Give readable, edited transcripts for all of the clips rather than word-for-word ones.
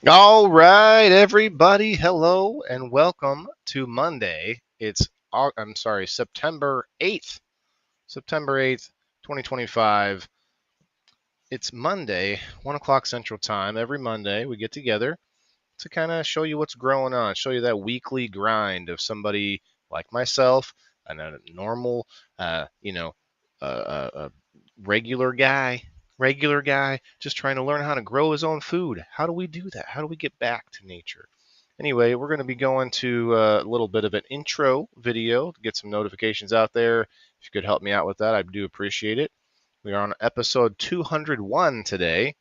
All right, everybody. Hello and welcome to Monday. September 8th. September 8th, 2025. It's Monday, 1 o'clock Central Time. Every Monday, we get together to kind of show you what's growing on, show you that weekly grind of somebody like myself, and a normal, uh, you know, a regular guy, just trying to learn how to grow his own food. How do we do that? How do we get back to nature? Anyway, we're going to be going to a little bit of an intro video to get some notifications out there. If you could help me out with that, I do appreciate it. We are on episode 201 today.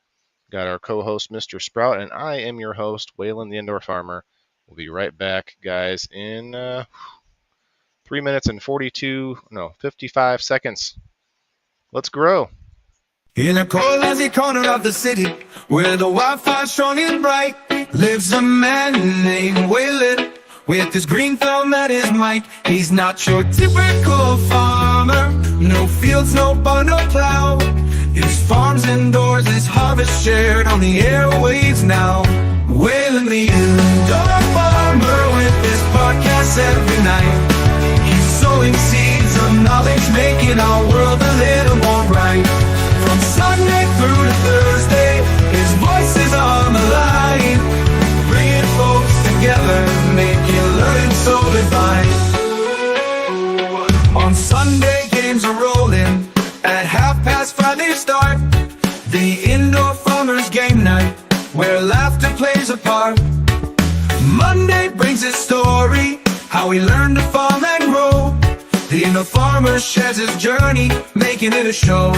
Got our co-host, Mr. Sprout, and I am your host, Waylon the Indoor Farmer. We'll be right back, guys, in 3 minutes and 55 seconds. Let's grow. In a cold, lazy corner of the city, where the wildfire's shining bright, lives a man named Waylon, with his green thumb at his mic. He's not your typical farmer, no fields, no barn, no plow. His farm's indoors, his harvest shared on the airwaves now. Waylon the Indoor Farmer, with his podcast every night. He's sowing seeds of knowledge, making our world a little more bright. From Sunday through to Thursday, his voice is on the line, bringing folks together, making learning so divine. On Sunday, games are rolling, at 5:30 they start. The Indoor Farmers Game Night, where laughter plays a part. Monday brings his story, how he learned to farm and grow. The Indoor Farmer shares his journey, making it a show.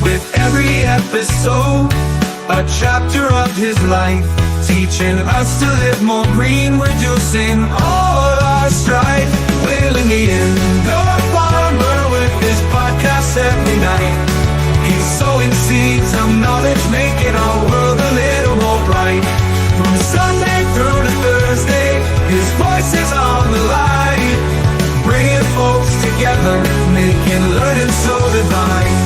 With every episode, a chapter of his life, teaching us to live more green, reducing all our strife. Waylon the Indoor Farmer, with his podcast every night. He's sowing seeds of knowledge, making our world a little more bright. From Sunday through to Thursday, his voice is on the line, bringing folks together, making learning so divine.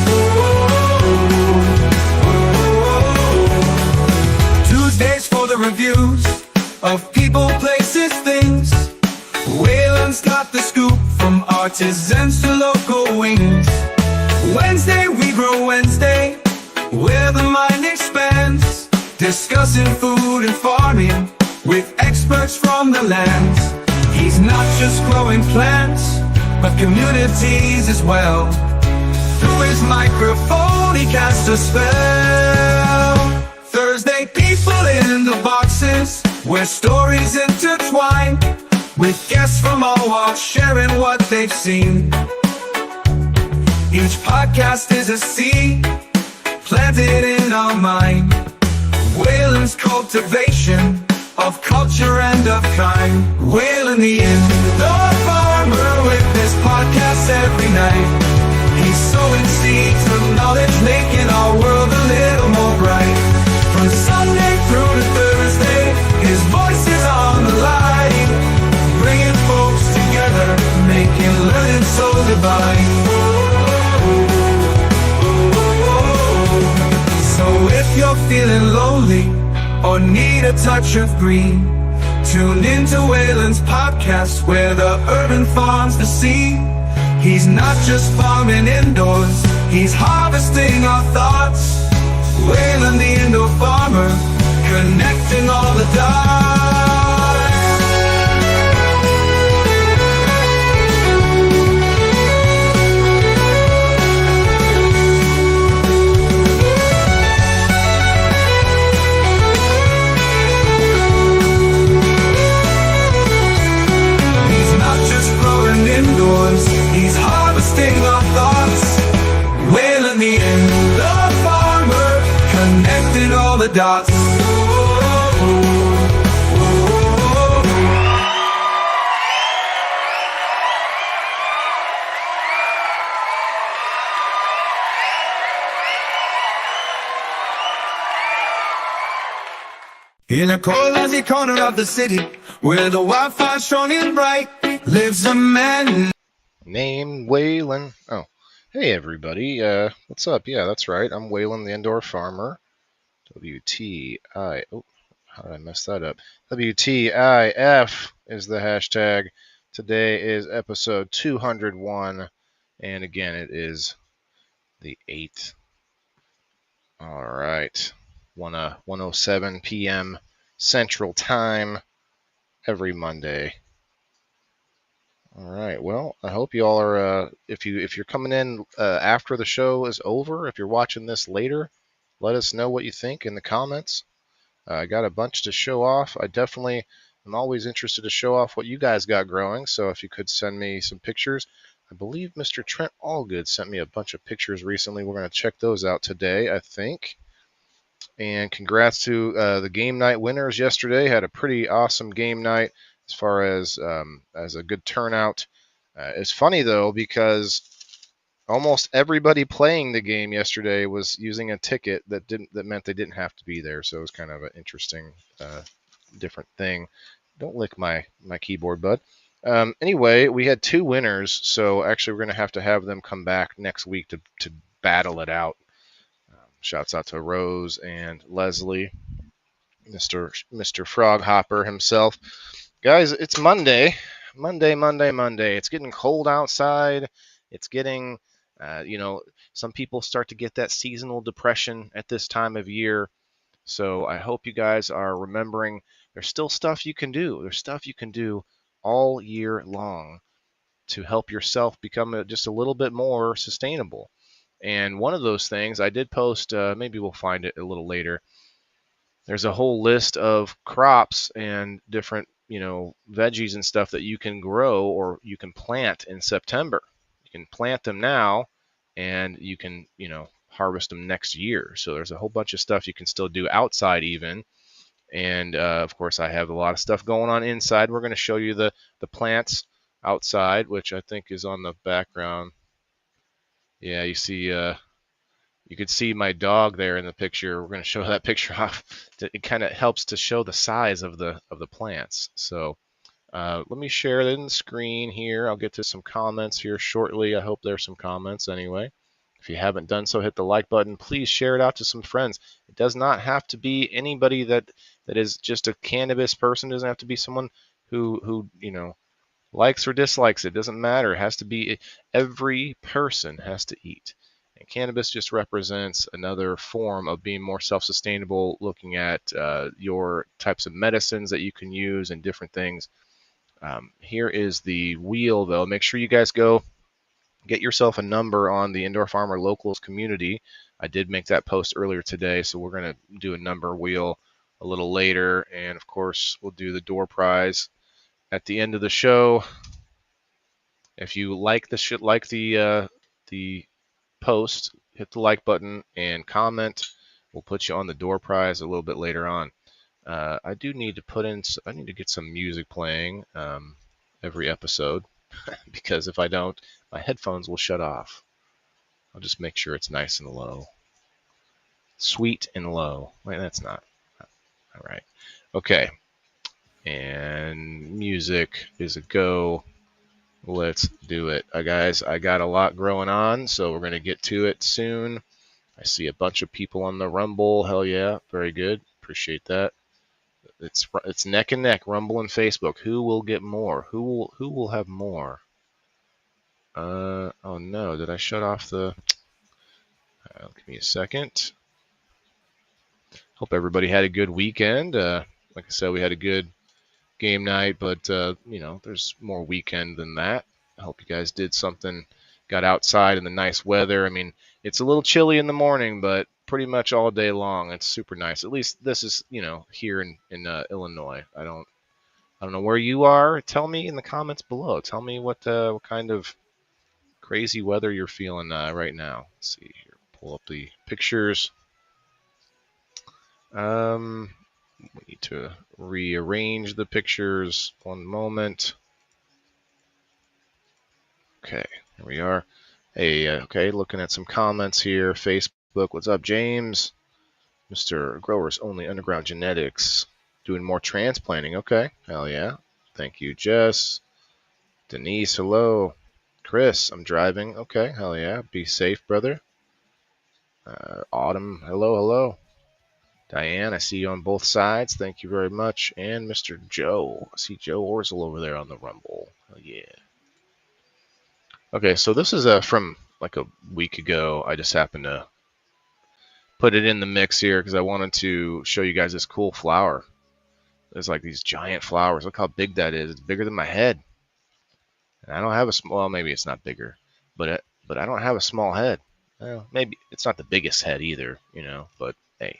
Tuesdays for the reviews of people, places, things. Waylon's got the scoop, from artisans to local wings. Wednesday we grow Wednesday, where the mind expands, discussing food and farming with experts from the lands. He's not just growing plants, but communities as well. Through his microphone he casts a spell. Thursday, people in the boxes, where stories intertwine, with guests from all walks sharing what they've seen. Each podcast is a seed planted in our mind. Waylon's cultivation of culture and of kind. Waylon the Indoor Farmer, with his podcast every night. He's sowing seeds of knowledge, making our world a little more bright. From Sunday through to Thursday, his voice is on the line, bringing folks together, making learning so divine. So if you're feeling lonely or need a touch of green, tune into Waylon's podcast, where the urban farms the sea. He's not just farming indoors, he's harvesting our thoughts. Waylon the Indoor Farmer, connecting all the dots. He's not just growing indoors, he's harvesting our thoughts. Waylon the Indoor Farmer, connecting all the dots. In a cold, lazy corner of the city, where the wildfire's shining bright, lives a man named Waylon. Oh, hey everybody. What's up? Yeah, that's right. I'm Waylon the Indoor Farmer. WTI. Oh, how did I mess that up? WTIF is the hashtag. Today is episode 201, and again, it is the 8th. All right, 1:07 p.m. Central Time every Monday. All right. Well, I hope you all are. If you're coming in after the show is over, if you're watching this later, let us know what you think in the comments. I got a bunch to show off. I definitely am always interested to show off what you guys got growing. So if you could send me some pictures, I believe Mr. Trent Allgood sent me a bunch of pictures recently. We're going to check those out today, I think. And congrats to the game night winners yesterday. Had a pretty awesome game night as far as a good turnout. It's funny though because almost everybody playing the game yesterday was using a ticket that meant they didn't have to be there. So it was kind of an interesting, different thing. Don't lick my keyboard, bud. Anyway, we had 2 winners, so actually we're going to have them come back next week to battle it out. Shouts out to Rose and Leslie, Mr. Froghopper himself. Guys, it's Monday. Monday. It's getting cold outside. It's getting, some people start to get that seasonal depression at this time of year. So I hope you guys are remembering there's still stuff you can do. There's stuff you can do all year long to help yourself become just a little bit more sustainable. And one of those things I did post, maybe we'll find it a little later. There's a whole list of crops and different, veggies and stuff that you can grow or you can plant in September. You can plant them now and you can, harvest them next year. So there's a whole bunch of stuff you can still do outside even. And of course, I have a lot of stuff going on inside. We're going to show you the plants outside, which I think is on the background. Yeah, you see, you could see my dog there in the picture. We're going to show that picture off. It kind of helps to show the size of the plants. So let me share it in the screen here. I'll get to some comments here shortly. I hope there's some comments anyway. If you haven't done so, hit the like button. Please share it out to some friends. It does not have to be anybody that is just a cannabis person. It doesn't have to be someone who likes or dislikes. It doesn't matter. It has to be, every person has to eat. And cannabis just represents another form of being more self-sustainable, looking at your types of medicines that you can use and different things. Here is the wheel, though. Make sure you guys go get yourself a number on the Indoor Farmer Locals community. I did make that post earlier today, so we're going to do a number wheel a little later. And, of course, we'll do the door prize at the end of the show. If you like the post, hit the like button and comment. We'll put you on the door prize a little bit later on. I do need to I need to get some music playing every episode because if I don't, my headphones will shut off. I'll just make sure it's nice and low. Sweet and low. Wait, that's not. All right. Okay. And music is a go. Let's do it. Guys, I got a lot growing on, so we're going to get to it soon. I see a bunch of people on the Rumble. Hell yeah. Very good. Appreciate that. It's neck and neck, Rumble and Facebook. Who will get more? Who will have more? Oh no, did I shut off the... give me a second. Hope everybody had a good weekend. Like I said, we had a good game night, but there's more weekend than that. I hope you guys did something, got outside in the nice weather. I mean, it's a little chilly in the morning, but pretty much all day long it's super nice. At least this is, here in Illinois. I don't know where you are. Tell me in the comments below. Tell me what kind of crazy weather you're feeling right now. Let's see here. Pull up the pictures. We need to rearrange the pictures. One moment. Okay, here we are. Hey, okay, looking at some comments here. Facebook, what's up, James? Mr. Growers Only Underground Genetics. Doing more transplanting. Okay, hell yeah. Thank you, Jess. Denise, hello. Chris, I'm driving. Okay, hell yeah. Be safe, brother. Autumn, hello. Diane, I see you on both sides. Thank you very much. And Mr. Joe. I see Joe Orzel over there on the Rumble. Oh, yeah. Okay, so this is from like a week ago. I just happened to put it in the mix here because I wanted to show you guys this cool flower. There's like these giant flowers. Look how big that is. It's bigger than my head. And I don't have a small, well, maybe it's not bigger, but I don't have a small head. Well, maybe it's not the biggest head either, you know, but hey.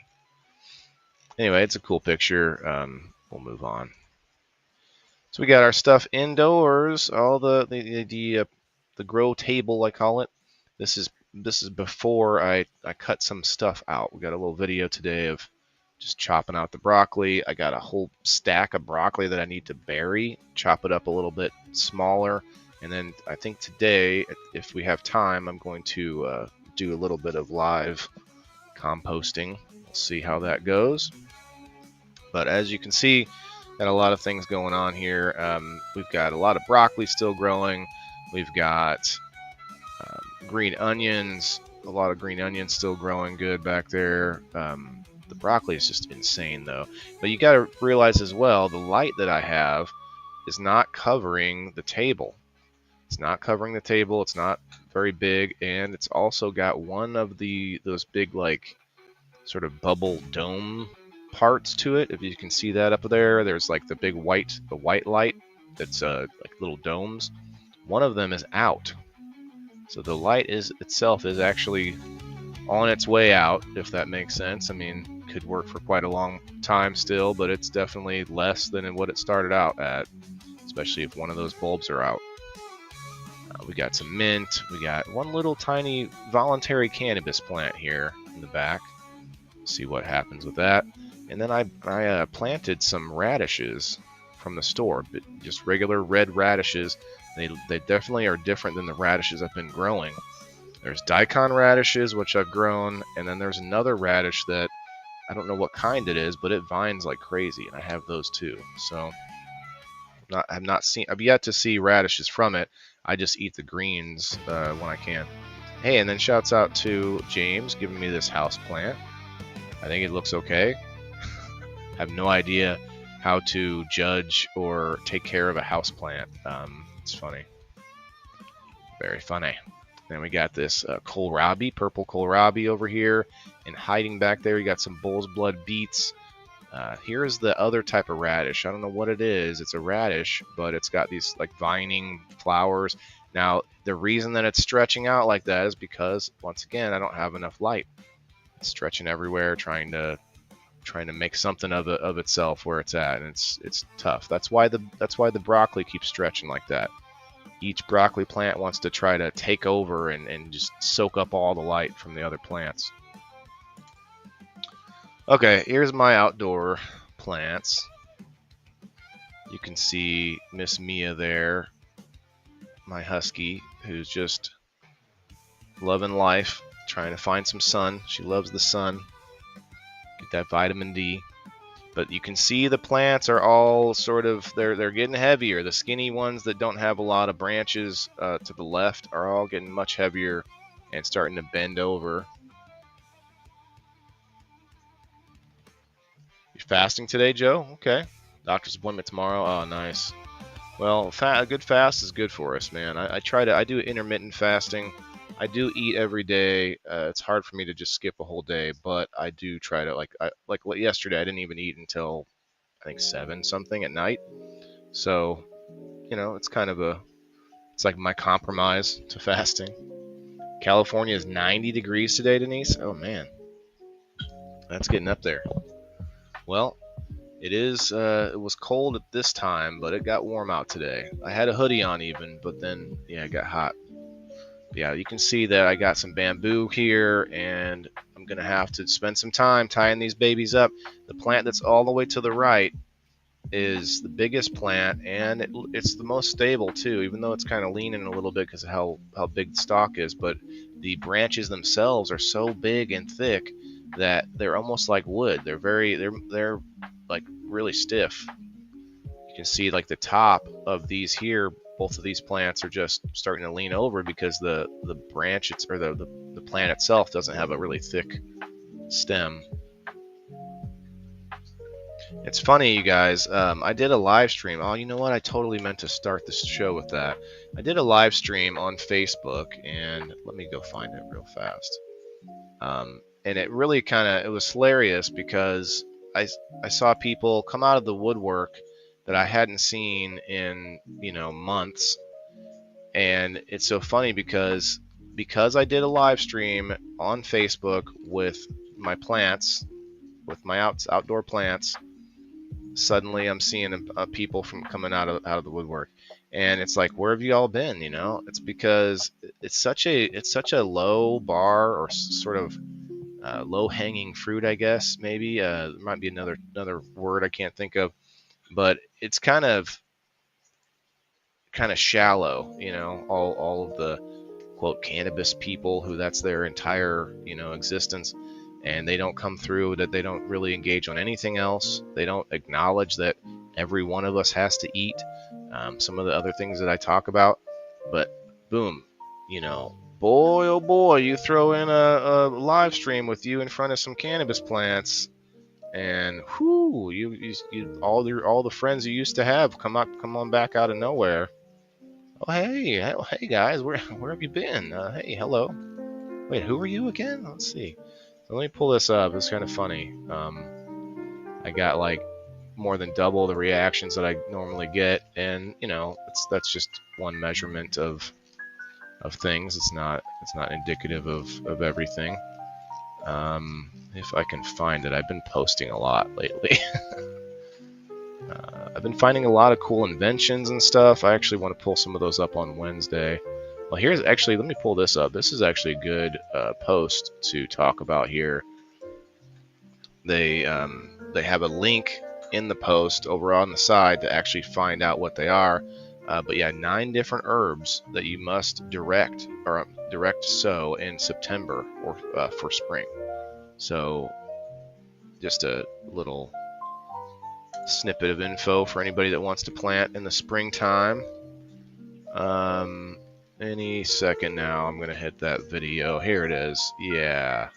Anyway, it's a cool picture. We'll move on. So we got our stuff indoors, all the grow table, I call it. This is before I cut some stuff out. We got a little video today of just chopping out the broccoli. I got a whole stack of broccoli that I need to bury, chop it up a little bit smaller, and then I think today, if we have time, I'm going to do a little bit of live composting. We'll see how that goes. But as you can see, got a lot of things going on here. We've got a lot of broccoli still growing. We've got green onions, a lot of green onions still growing good back there. The broccoli is just insane though. But you got to realize as well, the light that I have is not covering the table. It's not covering the table. It's not very big, and it's also got one of those big like sort of bubble dome parts to it. If you can see that up there, there's like the white light that's like little domes. One of them is out, so the light itself is actually on its way out, if that makes sense. I mean, could work for quite a long time still, but it's definitely less than what it started out at, especially if one of those bulbs are out. We got some mint. We got one little tiny voluntary cannabis plant here in the back. See what happens with that. And then I planted some radishes from the store, but just regular red radishes. They definitely are different than the radishes I've been growing. There's daikon radishes, which I've grown, and then there's another radish that I don't know what kind it is, but it vines like crazy, and I have those too. So I've yet to see radishes from it. I just eat the greens when I can. Hey, and then shouts out to James giving me this house plant. I think it looks okay. I have no idea how to judge or take care of a house plant. It's funny. Very funny. Then we got this kohlrabi, purple kohlrabi over here. And hiding back there, you got some bull's blood beets. Here's the other type of radish. I don't know what it is. It's a radish, but it's got these like vining flowers. Now, the reason that it's stretching out like that is because, once again, I don't have enough light. It's stretching everywhere, trying to make something of itself where it's at, and it's tough. That's why the broccoli keeps stretching like that. Each broccoli plant wants to try to take over and just soak up all the light from the other plants. Okay, here's my outdoor plants. You can see Miss Mia there, my husky, who's just loving life, trying to find some sun. She loves the sun. Get that vitamin D. But you can see the plants are all sort of, they're getting heavier. The skinny ones that don't have a lot of branches to the left are all getting much heavier and starting to bend over. You fasting today, Joe? Okay. Doctor's appointment tomorrow. Oh, nice. Well, a good fast is good for us, man. I do intermittent fasting. I do eat every day. It's hard for me to just skip a whole day, but I do try to like yesterday. I didn't even eat until I think 7 something at night. So, you know, it's like my compromise to fasting. California is 90 degrees today, Denise. Oh man, that's getting up there. Well, it was cold at this time, but it got warm out today. I had a hoodie on even, but then yeah, it got hot. Yeah, you can see that I got some bamboo here, and I'm going to have to spend some time tying these babies up. The plant that's all the way to the right is the biggest plant, and it's the most stable too, even though it's kind of leaning a little bit because of how big the stalk is. But the branches themselves are so big and thick that they're almost like wood. They're like really stiff. You can see like the top of these here. Both of these plants are just starting to lean over because the branch or the plant itself doesn't have a really thick stem. It's funny, you guys. I did a live stream. Oh, you know what? I totally meant to start this show with that. I did a live stream on Facebook, and let me go find it real fast. And it really it was hilarious because I saw people come out of the woodwork that I hadn't seen in, months. And it's so funny because I did a live stream on Facebook with my plants, with my outdoor plants. Suddenly I'm seeing people from coming out of the woodwork, and it's like, where have you all been? It's because it's such a low bar, or sort of low hanging fruit, I guess. Maybe there might be another word I can't think of, but it's kind of shallow. All of the quote cannabis people who that's their entire existence, and they don't come through, that they don't really engage on anything else. They don't acknowledge that every one of us has to eat some of the other things that I talk about. But boom, boy oh boy, you throw in a live stream with you in front of some cannabis plants, and whoo, you all the friends you used to have come on back out of nowhere. Oh hey guys, where have you been? Hey, hello. Wait, who are you again? Let's see. So let me pull this up. It's kind of funny. I got like more than double the reactions that I normally get, and that's just one measurement of things. It's not indicative of everything. If I can find it, I've been posting a lot lately. I've been finding a lot of cool inventions and stuff. I actually want to pull some of those up on Wednesday. Well, here's actually, let me pull this up. This is actually a good post to talk about here. They have a link in the post over on the side to actually find out what they are. But yeah, 9 different herbs that you must direct sow in September or for spring. So just a little snippet of info for anybody that wants to plant in the springtime. Any second now, I'm gonna hit that video. Here it is. Yeah.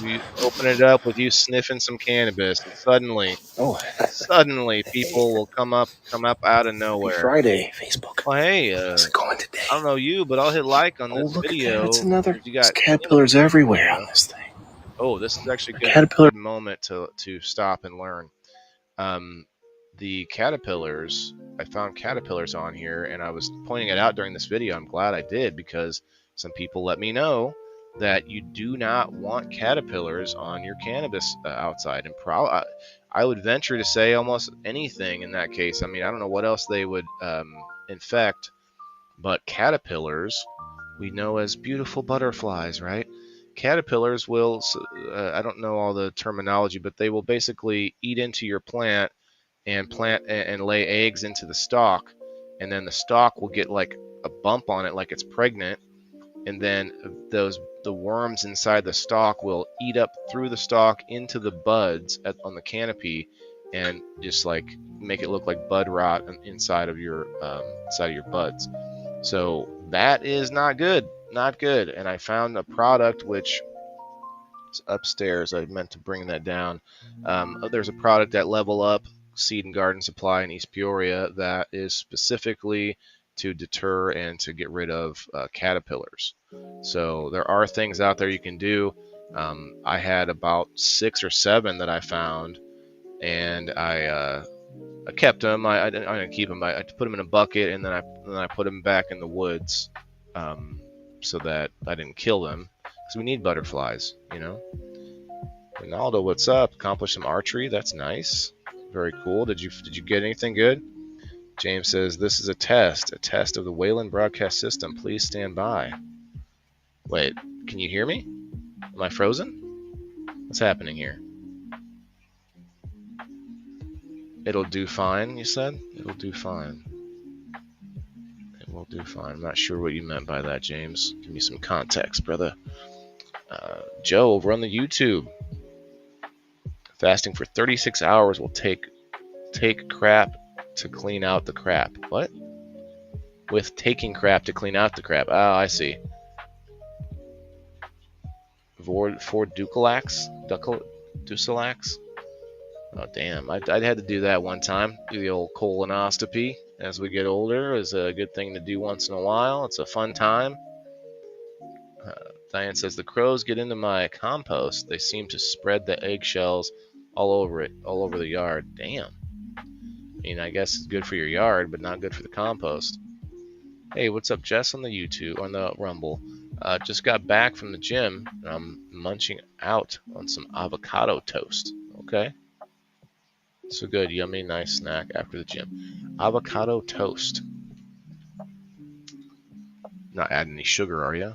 You open it up with you sniffing some cannabis, and suddenly people will come up out of nowhere. Friday, Facebook. Well, hey, how's it going today? I don't know you, but I'll hit like on this video. It's another. There's caterpillars everywhere on this thing. Oh, this is actually a good moment to stop and learn. The caterpillars, I found caterpillars on here, and I was pointing it out during this video. I'm glad I did, because some people let me know that you do not want caterpillars on your cannabis outside. And I would venture to say almost anything in that case. I mean, I don't know what else they would infect, but caterpillars we know as beautiful butterflies, right? Caterpillars will, I don't know all the terminology, but they will basically eat into your plant and lay eggs into the stalk, and then the stalk will get like a bump on it like it's pregnant, and then the worms inside the stalk will eat up through the stalk into the buds on the canopy, and just like make it look like bud rot inside of your buds. So that is not good. And I found a product which is upstairs. I meant to bring that down. There's a product at Level Up Seed and Garden Supply in East Peoria that is specifically to deter and to get rid of caterpillars. So there are things out there you can do. I had about 6 or 7 that I found, and I kept them. I didn't keep them. I put them in a bucket, and then I put them back in the woods, so that I didn't kill them, because we need butterflies, Ronaldo, what's up? Accomplished some archery. That's nice. Very cool. Did you get anything good? James says, this is a test of the Wayland broadcast system. Please stand by. Wait, can you hear me? Am I frozen? What's happening here? It'll do fine, you said? It'll do fine. It will do fine. I'm not sure what you meant by that, James. Give me some context, brother. Joe, over on the YouTube. Fasting for 36 hours will take crap to clean out the crap. What? With taking crap to clean out the crap. Oh, I see. Ducalax. Oh damn! I had to do that one time. Do the old colonoscopy. As we get older, is a good thing to do once in a while. It's a fun time. Diane says the crows get into my compost. They seem to spread the eggshells all over it, all over the yard. Damn. I mean, I guess it's good for your yard, but not good for the compost. Hey, what's up, Jess, on the YouTube, on the Rumble? Just got back from the gym, and I'm munching out on some avocado toast. Okay. So good, yummy, nice snack after the gym. Avocado toast. Not adding any sugar, are you?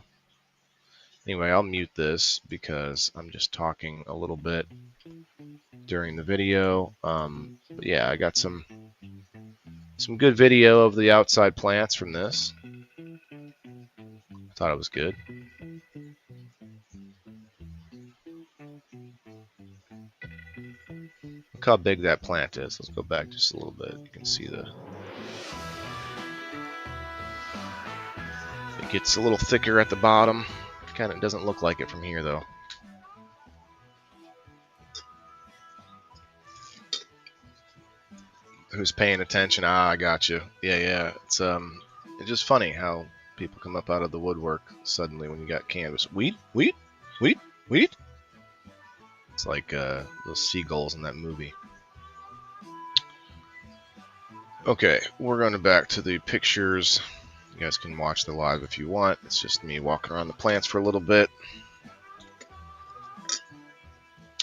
Anyway, I'll mute this because I'm just talking a little bit during the video. But yeah, I got some good video of the outside plants from this. I thought it was good. Look how big that plant is. Let's go back just a little bit. You can see it gets a little thicker at the bottom. Kind of doesn't look like it from here though. Who's paying attention? Ah, I got you. Yeah. It's just funny how people come up out of the woodwork suddenly when you got cannabis. Weed. It's like those seagulls in that movie. Okay, we're going back to the pictures. You guys can watch the live if you want. It's just me walking around the plants for a little bit.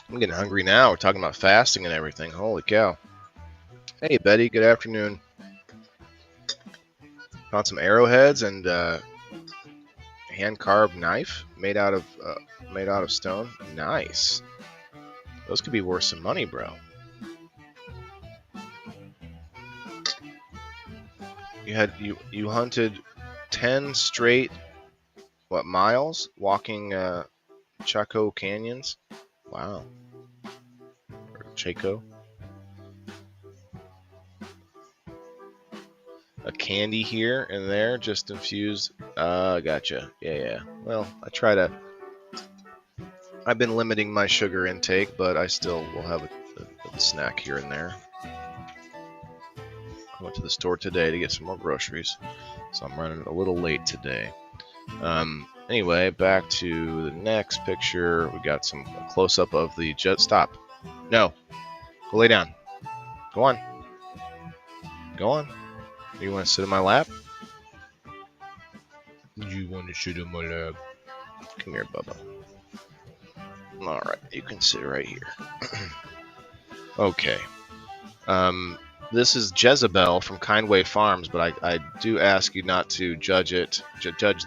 I'm getting hungry now. We're talking about fasting and everything. Holy cow. Hey, Betty. Good afternoon. Found some arrowheads and hand-carved knife made out of stone. Nice. Those could be worth some money, bro. You hunted 10 straight miles walking Chaco canyons? Wow. Or Chaco. A candy here and there, just infused. Gotcha. Yeah. Well, I've been limiting my sugar intake, but I still will have a snack here and there. I went to the store today to get some more groceries, so I'm running a little late today. Anyway, back to the next picture. We got some close-up of the jet. Stop. No. Go lay down. Go on. You want to sit in my lap? You want to sit in my lap? Come here, Bubba. Alright, you can sit right here. Okay. This is Jezebel from Kindway Farms, but I do ask you not to judge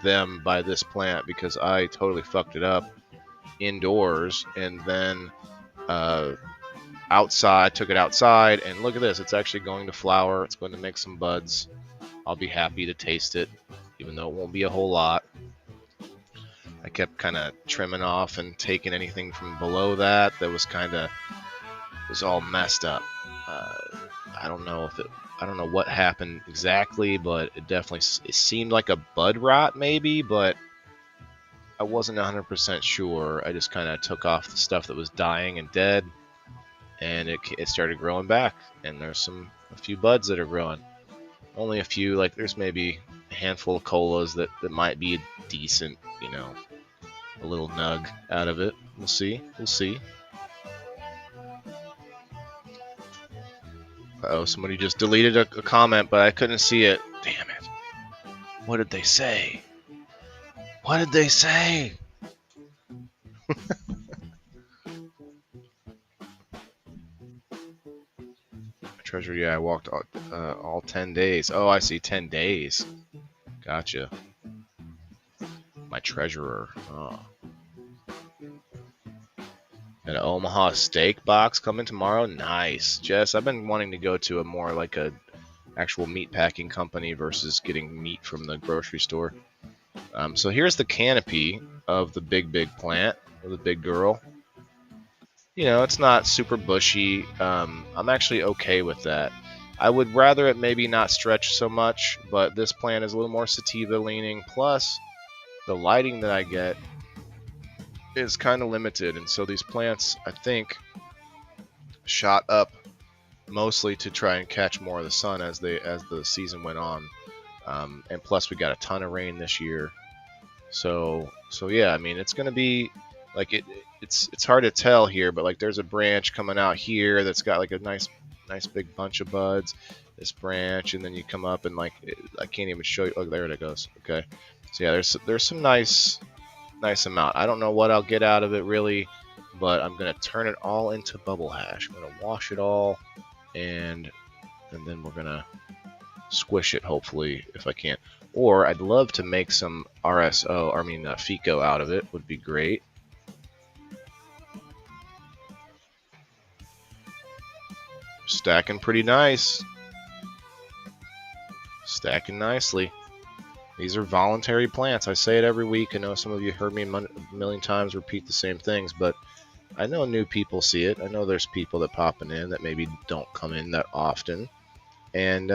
them by this plant, because I totally fucked it up indoors, and then took it outside, and look at this. It's actually going to flower. It's going to make some buds. I'll be happy to taste it, even though it won't be a whole lot. I kept kind of trimming off and taking anything from below that was all messed up. I don't know what happened exactly, but it seemed like a bud rot maybe, but I wasn't 100% sure. I just kind of took off the stuff that was dying and dead, and it started growing back, and there's a few buds that are growing. Only a few, like there's maybe a handful of colas that might be decent, a little nug out of it. We'll see. Uh-oh, somebody just deleted a comment, but I couldn't see it. Damn it. What did they say? Treasure, yeah, I walked all 10 days. Oh, I see, 10 days. Gotcha. My treasurer. Oh. An Omaha steak box coming tomorrow. Nice. Jess, I've been wanting to go to a more like a actual meat packing company versus getting meat from the grocery store. So here's the canopy of the big plant, or the big girl. It's not super bushy. I'm actually okay with that. I would rather it maybe not stretch so much, but this plant is a little more sativa leaning. Plus, the lighting that I get is kind of limited, and so these plants, I think, shot up mostly to try and catch more of the sun as the season went on. And plus, we got a ton of rain this year, so yeah. I mean, it's gonna be like it's hard to tell here, but like there's a branch coming out here that's got like a nice big bunch of buds. This branch, and then you come up and like I can't even show you. Oh, there it goes. Okay, so yeah, there's some nice amount. I don't know what I'll get out of it really, but I'm gonna turn it all into bubble hash. I'm gonna wash it all, and then we're gonna squish it hopefully if I can. Or I'd love to make some RSO, I mean FICO out of it. Would be great. Stacking pretty nice. Stacking nicely. These are voluntary plants. I say it every week. I know some of you heard me a million times repeat the same things, but I know new people see it. I know there's people that popping in that maybe don't come in that often, and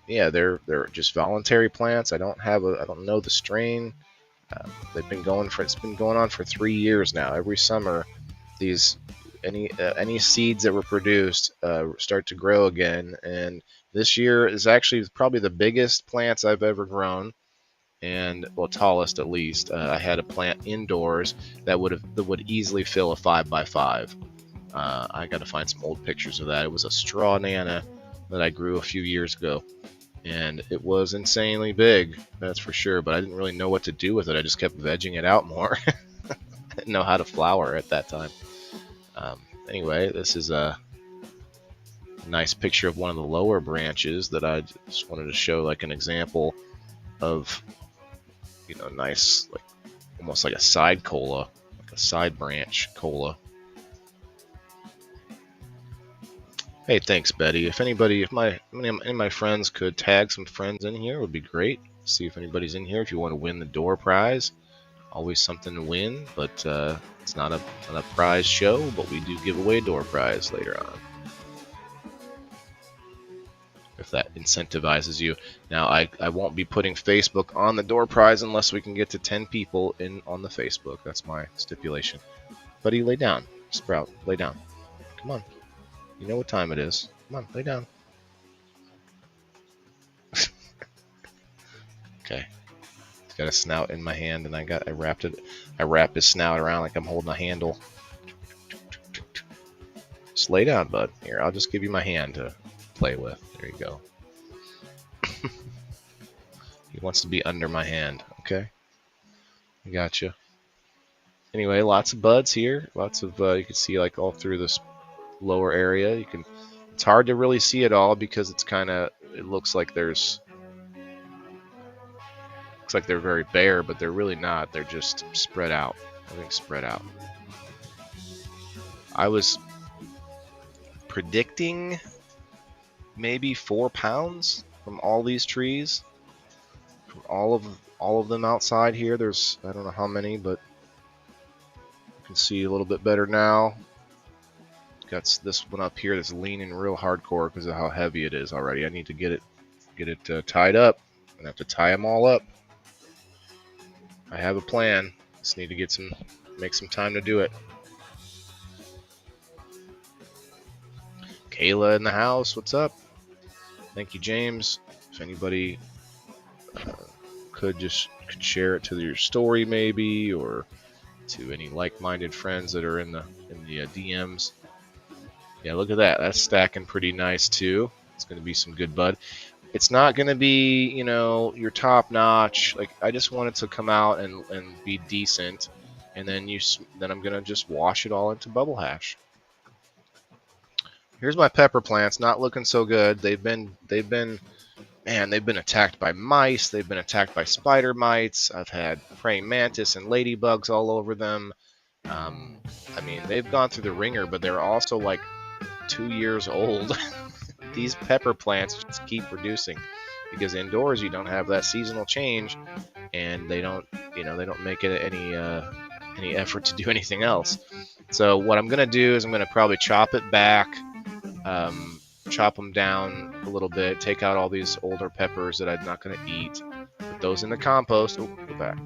yeah, they're just voluntary plants. I don't know the strain. It's been going on for 3 years now. Every summer, these any seeds that were produced start to grow again, and this year is actually probably the biggest plants I've ever grown, and well, tallest at least. I had a plant indoors that would easily fill a 5x5. I got to find some old pictures of that. It was a straw nana that I grew a few years ago, and it was insanely big, that's for sure. But I didn't really know what to do with it. I just kept vegging it out more. I didn't know how to flower at that time. Anyway, this is a nice picture of one of the lower branches that I just wanted to show, like an example of, nice, like almost like a side cola, like a side branch cola. Hey, thanks, Betty. If any of my friends could tag some friends in here, it would be great. See if anybody's in here. If you want to win the door prize, always something to win, but it's not a prize show, but we do give away a door prize later on, if that incentivizes you. Now, I won't be putting Facebook on the door prize unless we can get to 10 people in on the Facebook. That's my stipulation. Buddy, lay down. Sprout, lay down. Come on. You know what time it is. Come on, lay down. Okay. He's got a snout in my hand, and I wrapped his snout around like I'm holding a handle. Just lay down, bud. Here, I'll just give you my hand to play with. There you go. He wants to be under my hand. Okay. I gotcha. Anyway, lots of buds here. Lots of you can see like all through this lower area. It's hard to really see it all because it looks like they're very bare, but they're really not. They're just spread out. Everything's spread out. I was predicting maybe 4 pounds from all these trees, from all of them outside here. There's, I don't know how many, but you can see a little bit better now. Got this one up here that's leaning real hardcore because of how heavy it is already. I need to get it tied up. I'm gonna have to tie them all up. I have a plan. Just need to make some time to do it. Kayla in the house, what's up? Thank you, James. If anybody could share it to your story maybe, or to any like-minded friends that are in the DMs. Yeah, look at that. That's stacking pretty nice too. It's going to be some good bud. It's not going to be, your top notch. Like, I just want it to come out and be decent, and then I'm going to just wash it all into bubble hash. Here's my pepper plants, not looking so good. They've been attacked by mice. They've been attacked by spider mites. I've had praying mantis and ladybugs all over them. I mean, they've gone through the ringer, but they're also like 2 years old. These pepper plants just keep producing because indoors you don't have that seasonal change, and they don't make it any effort to do anything else. So what I'm gonna do is I'm gonna probably chop it back, chop them down a little bit, take out all these older peppers that I'm not gonna eat, put those in the compost. Oh, go back.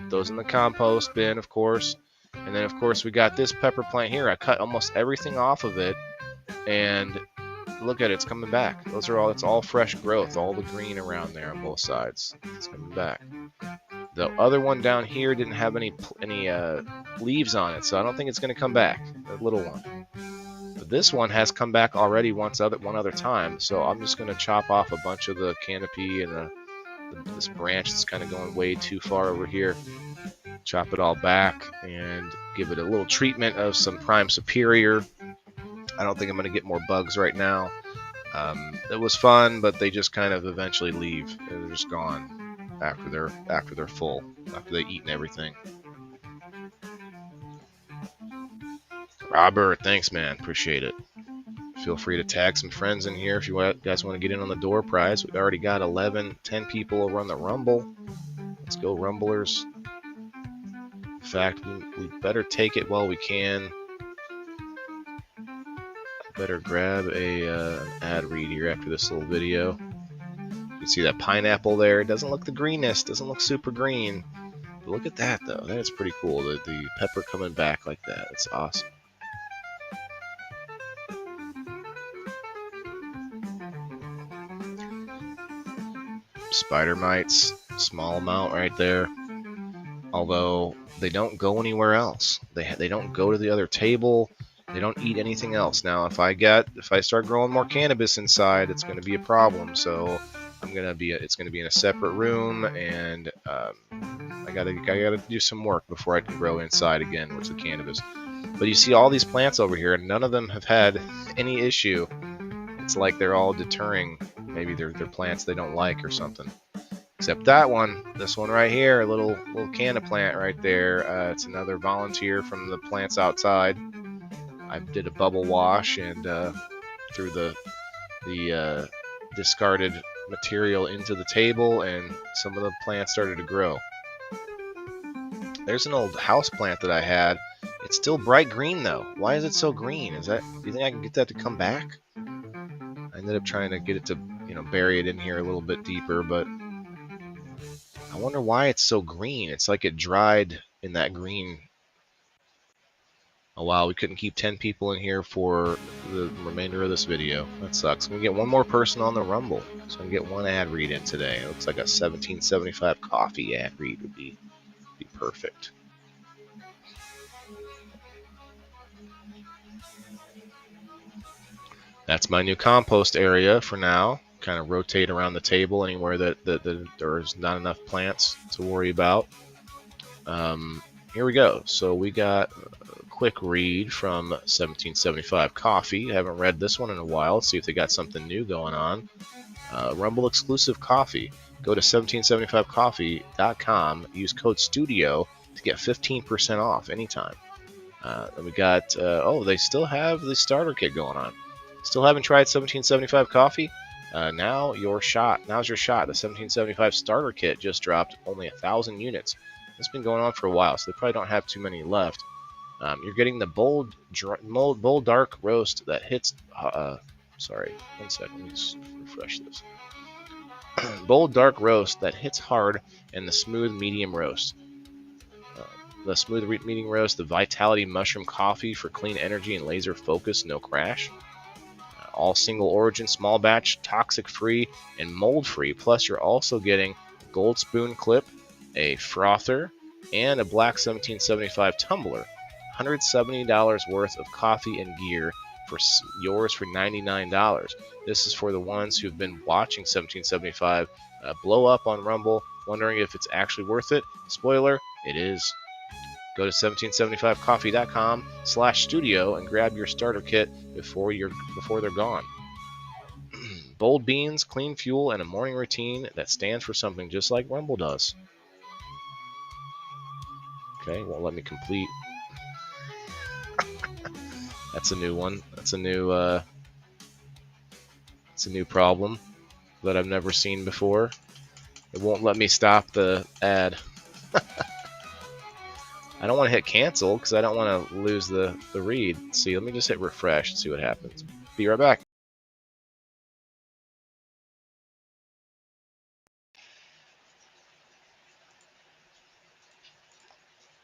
Put those in the compost bin, of course. And then, of course, we got this pepper plant here. I cut almost everything off of it, and look at it, it's coming back. It's all fresh growth, all the green around there on both sides. It's coming back. The other one down here didn't have any leaves on it, so I don't think it's going to come back. The little one. But this one has come back already one other time, so I'm just going to chop off a bunch of the canopy and this branch that's kind of going way too far over here. Chop it all back and give it a little treatment of some Prime Superior. I don't think I'm going to get more bugs right now. It was fun, but they just kind of eventually leave. They're just gone after they're full, after they've eaten everything. Robert, thanks, man. Appreciate it. Feel free to tag some friends in here if you guys want to get in on the door prize. We've already got 10 people over on the Rumble. Let's go, Rumblers. In fact, we better take it while we can. Better grab an ad read here after this little video. You can see that pineapple there. It doesn't look the greenest. Doesn't look super green. But look at that, though. That's pretty cool. The pepper coming back like that. It's awesome. Spider mites, small amount right there. Although they don't go anywhere else. They don't go to the other table. They don't eat anything else. Now, if I start growing more cannabis inside, it's going to be a problem. So it's going to be in a separate room, and I gotta do some work before I can grow inside again with the cannabis. But you see all these plants over here, and none of them have had any issue. It's like they're all deterring. Maybe they're plants they don't like or something. Except that one, this one right here, a little canna plant right there. It's another volunteer from the plants outside. I did a bubble wash and threw the discarded material into the table, and some of the plants started to grow. There's an old house plant that I had. It's still bright green though. Why is it so green? Do you think I can get that to come back? I ended up trying to get it to, bury it in here a little bit deeper, but I wonder why it's so green. It's like it dried in that green. Oh wow, we couldn't keep 10 people in here for the remainder of this video. That sucks. I'm going to get one more person on the Rumble. So I can get one ad read in today. It looks like a 1775 coffee ad read would be perfect. That's my new compost area for now. Kind of rotate around the table anywhere that there's not enough plants to worry about. Here we go. So we got a quick read from 1775 Coffee. I haven't read this one in a while. Let's see if they got something new going on. Rumble exclusive coffee. Go to 1775coffee.com. Use code STUDIO to get 15% off anytime. And we got, they still have the starter kit going on. Still haven't tried 1775 coffee? Now's your shot. The 1775 starter kit just dropped only 1,000 units. It's been going on for a while, so they probably don't have too many left. You're getting the bold dark roast that hits. Sorry, 1 second. Let me just refresh this. Bold dark roast that hits hard, and the smooth medium roast. The smooth medium roast, the Vitality Mushroom Coffee for clean energy and laser focus, no crash. All single origin, small batch, toxic free, and mold free. Plus, you're also getting Gold Spoon Clip, a frother, and a black 1775 tumbler. $170 worth of coffee and gear for yours for $99. This is for the ones who've been watching 1775 blow up on Rumble, wondering if it's actually worth it. Spoiler, it is. Go to 1775coffee.com/studio and grab your starter kit before they're gone. Bold beans, clean fuel, and a morning routine that stands for something just like Rumble does. Okay, won't let me complete. That's a new one. That's a new problem that I've never seen before. It won't let me stop the ad. I don't want to hit cancel because I don't want to lose the read. See, let me just hit refresh and see what happens. Be right back.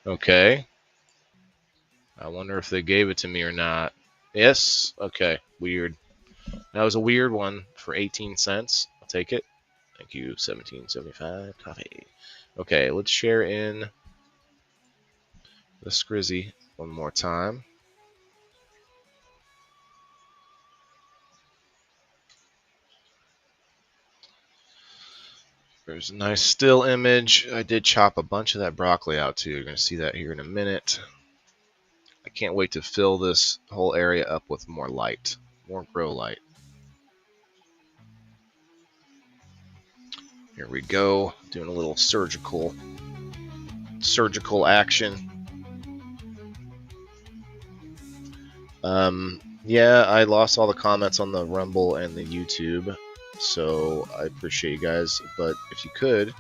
Okay. I wonder if they gave it to me or not. Yes. Okay. Weird. That was a weird one for 18 cents. I'll take it. Thank you. 17.75 coffee. Okay, let's share in the Scrizzy one more time. There's a nice still image. I did chop a bunch of that broccoli out too. You're going to see that here in a minute. I can't wait to fill this whole area up with more light, more grow light. Here we go, doing a little surgical action. Yeah, I lost all the comments on the Rumble and the YouTube, so I appreciate you guys. But if you could,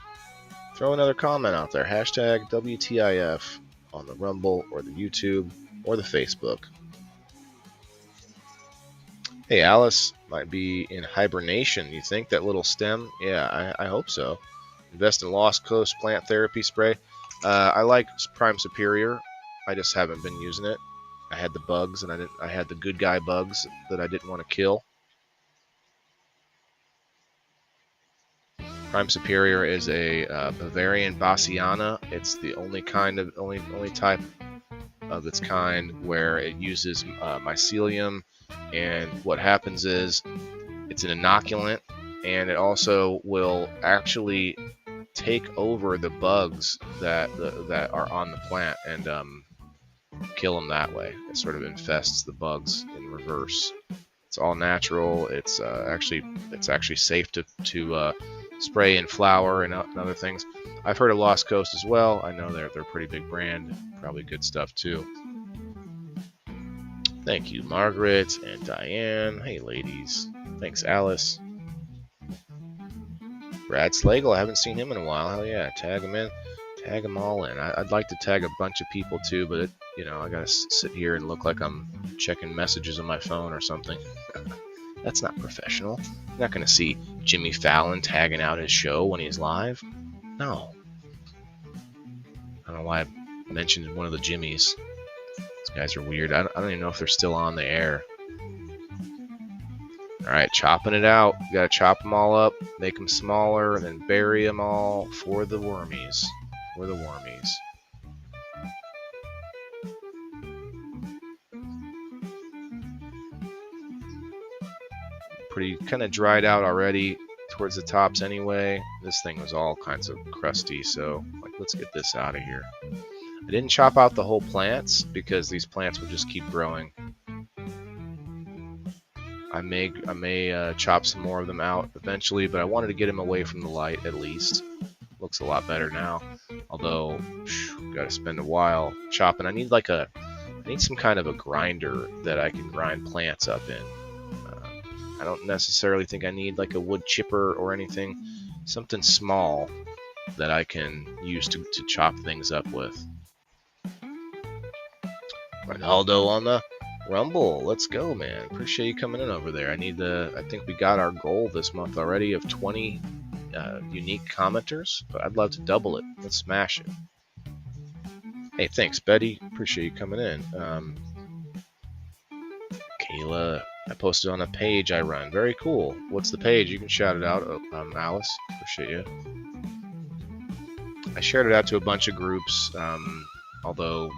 throw another comment out there. Hashtag WTIF on the Rumble or the YouTube or the Facebook. Hey, Alice might be in hibernation. You think that little stem? Yeah, I hope so. Invest in Lost Coast plant therapy spray. I like Prime Superior. I just haven't been using it. I had the bugs, and I had the good guy bugs that I didn't want to kill. Prime Superior is a Bavarian Bassiana. It's the only type of its kind where it uses mycelium, and what happens is it's an inoculant, and it also will actually take over the bugs that are on the plant and kill them that way. It sort of infests the bugs in reverse. It's all natural. It's actually safe to spray in flour and other things. I've heard of Lost Coast as well. I know they're a pretty big brand, probably good stuff too. Thank you, Margaret and Diane. Hey, ladies. Thanks, Alice. Brad Slagle, I haven't seen him in a while. Hell yeah, tag him in. Tag them all in. I'd like to tag a bunch of people too, but I gotta sit here and look like I'm checking messages on my phone or something. That's not professional. You're not gonna see Jimmy Fallon tagging out his show when he's live. No. I don't know why I mentioned one of the Jimmys. These guys are weird. I don't even know if they're still on the air. Alright, chopping it out. You gotta chop them all up, make them smaller, and then bury them all for the wormies. For the wormies. Pretty kind of dried out already towards the tops anyway. This thing was all kinds of crusty, so let's get this out of here. I didn't chop out the whole plants because these plants would just keep growing. I may chop some more of them out eventually, but I wanted to get them away from the light at least. Looks a lot better now, although gotta spend a while chopping. I need some kind of a grinder that I can grind plants up in. I don't necessarily think I need like a wood chipper or anything. Something small that I can use to chop things up with. Ronaldo on the Rumble. Let's go, man. Appreciate you coming in over there. I think we got our goal this month already of 20 unique commenters, but I'd love to double it. Let's smash it. Hey, thanks, Betty. Appreciate you coming in. Kayla, I posted on a page I run. Very cool. What's the page? You can shout it out, Alice. Appreciate you. I shared it out to a bunch of groups, although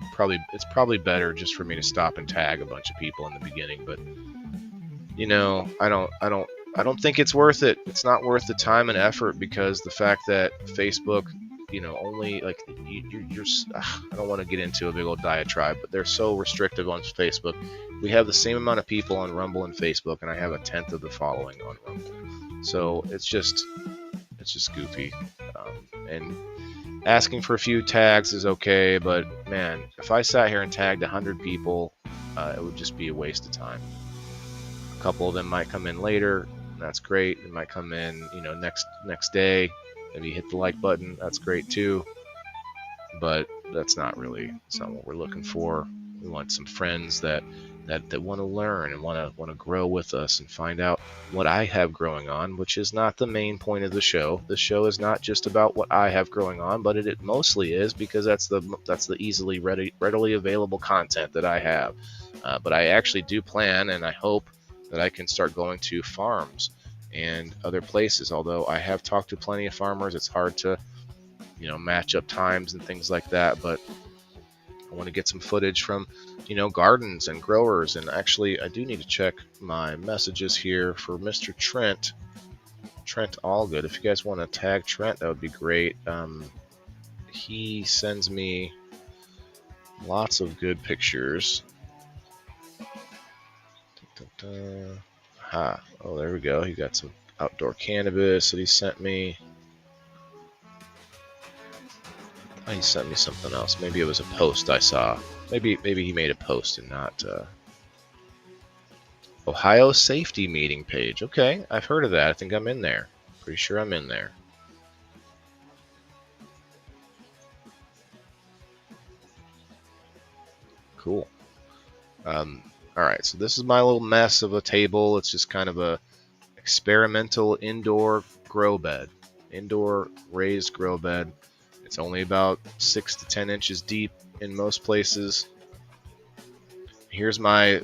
it's probably better just for me to stop and tag a bunch of people in the beginning. But I don't think it's worth it. It's not worth the time and effort because the fact that Facebook, only like I don't want to get into a big old diatribe, but they're so restrictive on Facebook. We have the same amount of people on Rumble and Facebook, and I have 1/10 of the following on Rumble. So it's just goofy. And asking for a few tags is okay, but man, if I sat here and tagged 100 people, it would just be a waste of time. A couple of them might come in later, and that's great. They might come in, next day. Maybe hit the like button. That's great too. But that's not what we're looking for. We want some friends that that want to learn and want to grow with us and find out what I have growing on, which is not the main point of the show. The show is not just about what I have growing on, but it mostly is because that's the easily readily available content that I have. But I actually do plan, and I hope that I can start going to farms and other places. Although I have talked to plenty of farmers, it's hard to match up times and things like that. But I want to get some footage from gardens and growers. And actually, I do need to check my messages here for Mr. Trent Allgood. If you guys want to tag Trent, that would be great. He sends me lots of good pictures. Oh, there we go. He got some outdoor cannabis that he sent me. Oh, he sent me something else. Maybe it was a post I saw. Maybe he made a post and not Ohio safety meeting page. Okay, I've heard of that. I think I'm in there. Pretty sure I'm in there. Cool. Alright, so this is my little mess of a table. It's just kind of a experimental indoor grow bed. Indoor raised grow bed. It's only about 6 to 10 inches deep in most places. Here's my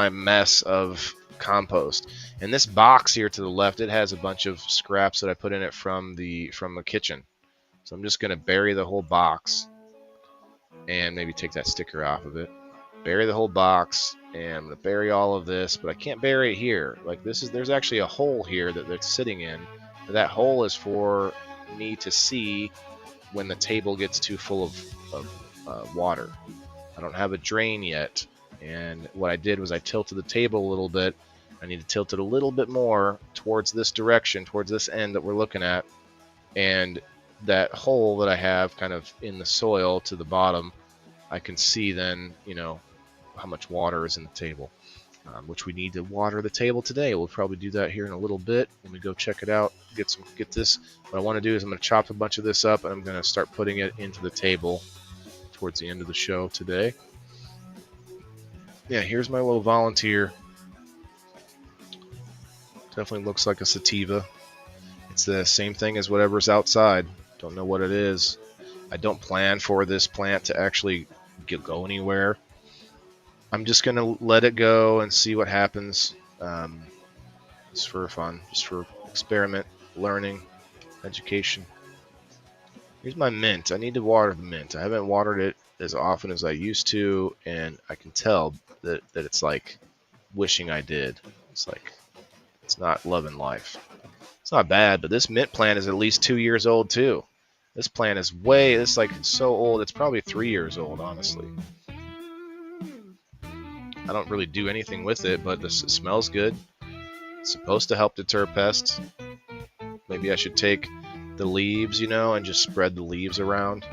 mess of compost. And this box here to the left, it has a bunch of scraps that I put in it from the kitchen. So I'm just going to bury the whole box and maybe take that sticker off of it. Bury the whole box, and I'm going to bury all of this, but I can't bury it here. Like there's actually a hole here that they're sitting in. That hole is for me to see when the table gets too full of water. I don't have a drain yet, and what I did was I tilted the table a little bit. I need to tilt it a little bit more towards this direction, towards this end that we're looking at, and that hole that I have kind of in the soil to the bottom, I can see then, how much water is in the table, which we need to water the table today. We'll probably do that here in a little bit when we go check it out, get this. What I want to do is I'm going to chop a bunch of this up, and I'm going to start putting it into the table towards the end of the show today. Yeah, here's my little volunteer. Definitely looks like a sativa. It's the same thing as whatever's outside. Don't know what it is. I don't plan for this plant to actually go anywhere. I'm just going to let it go and see what happens. Just for fun, just for experiment, learning, education. Here's my mint. I need to water the mint. I haven't watered it as often as I used to, and I can tell that it's like wishing I did. It's like it's not loving life. It's not bad, but this mint plant is at least 2 years old too. This plant is it's like so old. It's probably 3 years old, honestly. I don't really do anything with it, but it smells good. It's supposed to help deter pests. Maybe I should take the leaves, and just spread the leaves around.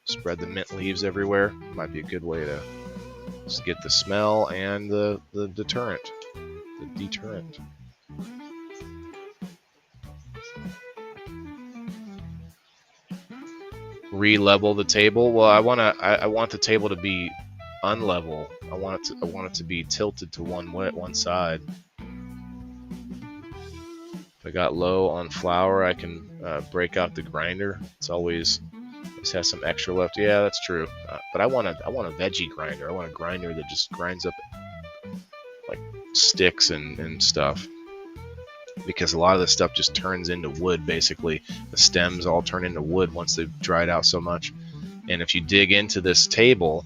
Spread the mint leaves everywhere. Might be a good way to just get the smell and the deterrent. The deterrent. Re-level the table. Well, I want the table to be unlevel. I want it to be tilted to one side. If I got low on flour, I can break out the grinder. It's always has some extra left. Yeah, that's true. But I want a veggie grinder. I want a grinder that just grinds up like sticks and stuff. Because a lot of this stuff just turns into wood, basically. The stems all turn into wood once they've dried out so much. And if you dig into this table,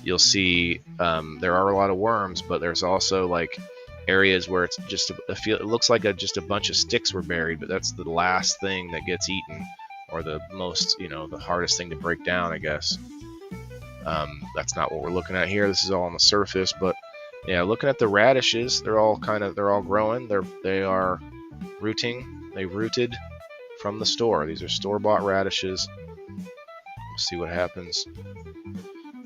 you'll see there are a lot of worms, but there's also like areas where it's just it looks like just a bunch of sticks were buried, but that's the last thing that gets eaten, or the most, the hardest thing to break down, I guess. That's not what we're looking at here. This is all on the surface, but yeah, looking at the radishes, they're all growing. They are rooting. They rooted from the store. These are store-bought radishes. We'll see what happens.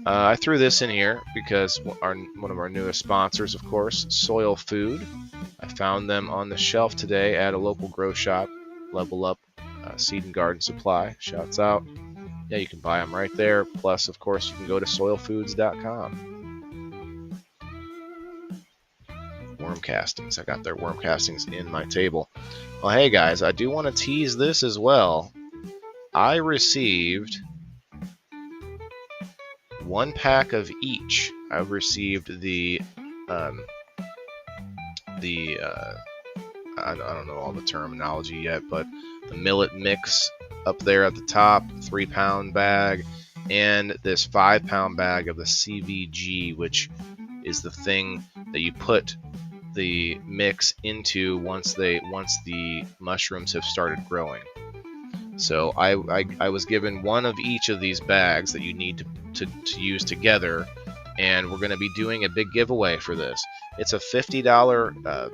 I threw this in here because one of our newest sponsors, of course, Soil Food. I found them on the shelf today at a local grow shop. Level Up Seed and Garden Supply. Shouts out. Yeah, you can buy them right there. Plus, of course, you can go to soilfoods.com. worm castings. I got their worm castings in my table. Well, hey guys, I do want to tease this as well. I received 1 pack of each. I've received the I don't know all the terminology yet, but the millet mix up there at the top, 3-pound bag, and this 5-pound bag of the CVG, which is the thing that you put the mix into once the mushrooms have started growing. So I was given 1 of each of these bags that you need to use together, and we're going to be doing a big giveaway for this. It's a $50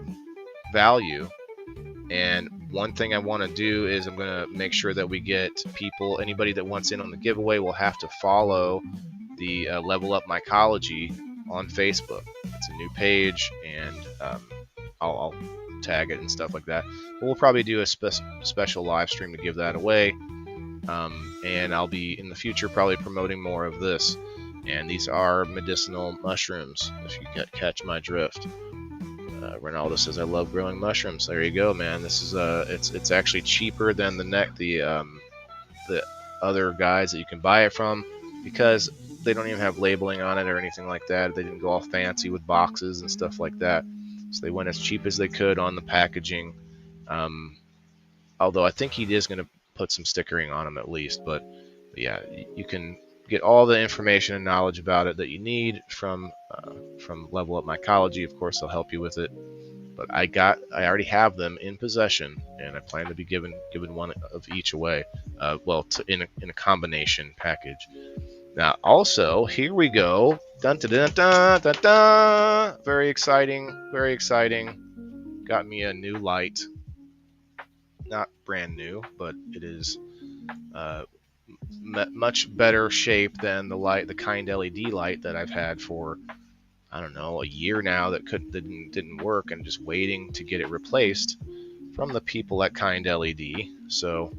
value, and one thing I want to do is I'm going to make sure that we get people, anybody that wants in on the giveaway will have to follow the Level Up Mycology on Facebook. It's a new page, and I'll tag it and stuff like that. But we'll probably do a special live stream to give that away, and I'll be in the future probably promoting more of this. And these are medicinal mushrooms, if you catch my drift. Ronaldo says, "I love growing mushrooms." There you go, man. This is it's actually cheaper than the other guys that you can buy it from, because they don't even have labeling on it or anything like that. They didn't go all fancy with boxes and stuff like that. So they went as cheap as they could on the packaging. Although I think he is going to put some stickering on them at least. But yeah, you can get all the information and knowledge about it that you need from Level Up Mycology. Of course, they'll help you with it. But I already have them in possession, and I plan to be giving 1 of each away. In a combination package. Now, also, here we go. Dun dun dun dun dun dun. Very exciting, very exciting. Got me a new light. Not brand new, but it is much better shape than the Kind LED light that I've had for, I don't know, a year now that didn't work, and just waiting to get it replaced from the people at Kind LED. So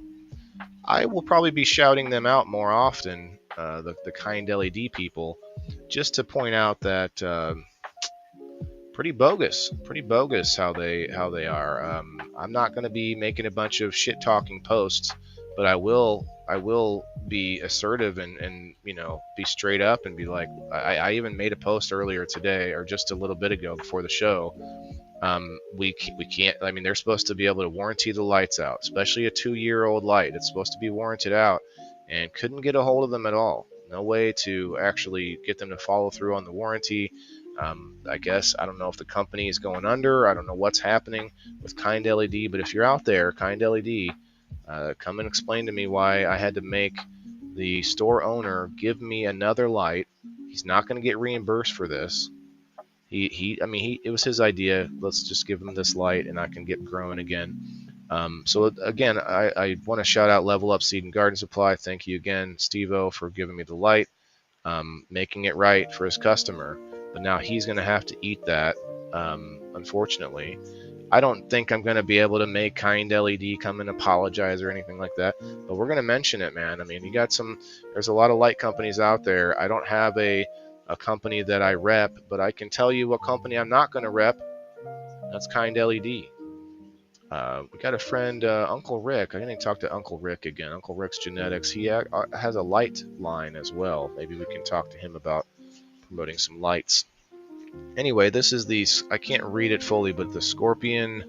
I will probably be shouting them out more often, the Kind LED people, just to point out that pretty bogus how they are. I'm not going to be making a bunch of shit talking posts, but I will be assertive and be straight up and be like, I even made a post earlier today, or just a little bit ago before the show. We can't, I mean, they're supposed to be able to warranty the lights out, especially a 2-year-old light. It's supposed to be warranted out, and couldn't get a hold of them at all. No way to actually get them to follow through on the warranty. I guess, I don't know if the company is going under. I don't know what's happening with Kind LED, but if you're out there, Kind LED, come and explain to me why I had to make the store owner give me another light. He's not going to get reimbursed for this. It was his idea. Let's just give him this light, and I can get growing again. So again, I want to shout out Level Up Seed and Garden Supply. Thank you again, Steve-O, for giving me the light, making it right for his customer. But now he's going to have to eat that, unfortunately. I don't think I'm going to be able to make Kind LED come and apologize or anything like that, but we're going to mention it, man. I mean, there's a lot of light companies out there. I don't have a company that I rep, but I can tell you what company I'm not going to rep. That's Kind LED. We got a friend, Uncle Rick. I'm going to talk to Uncle Rick again. Uncle Rick's Genetics. He has a light line as well. Maybe we can talk to him about promoting some lights. Anyway, this is I can't read it fully, but the Scorpion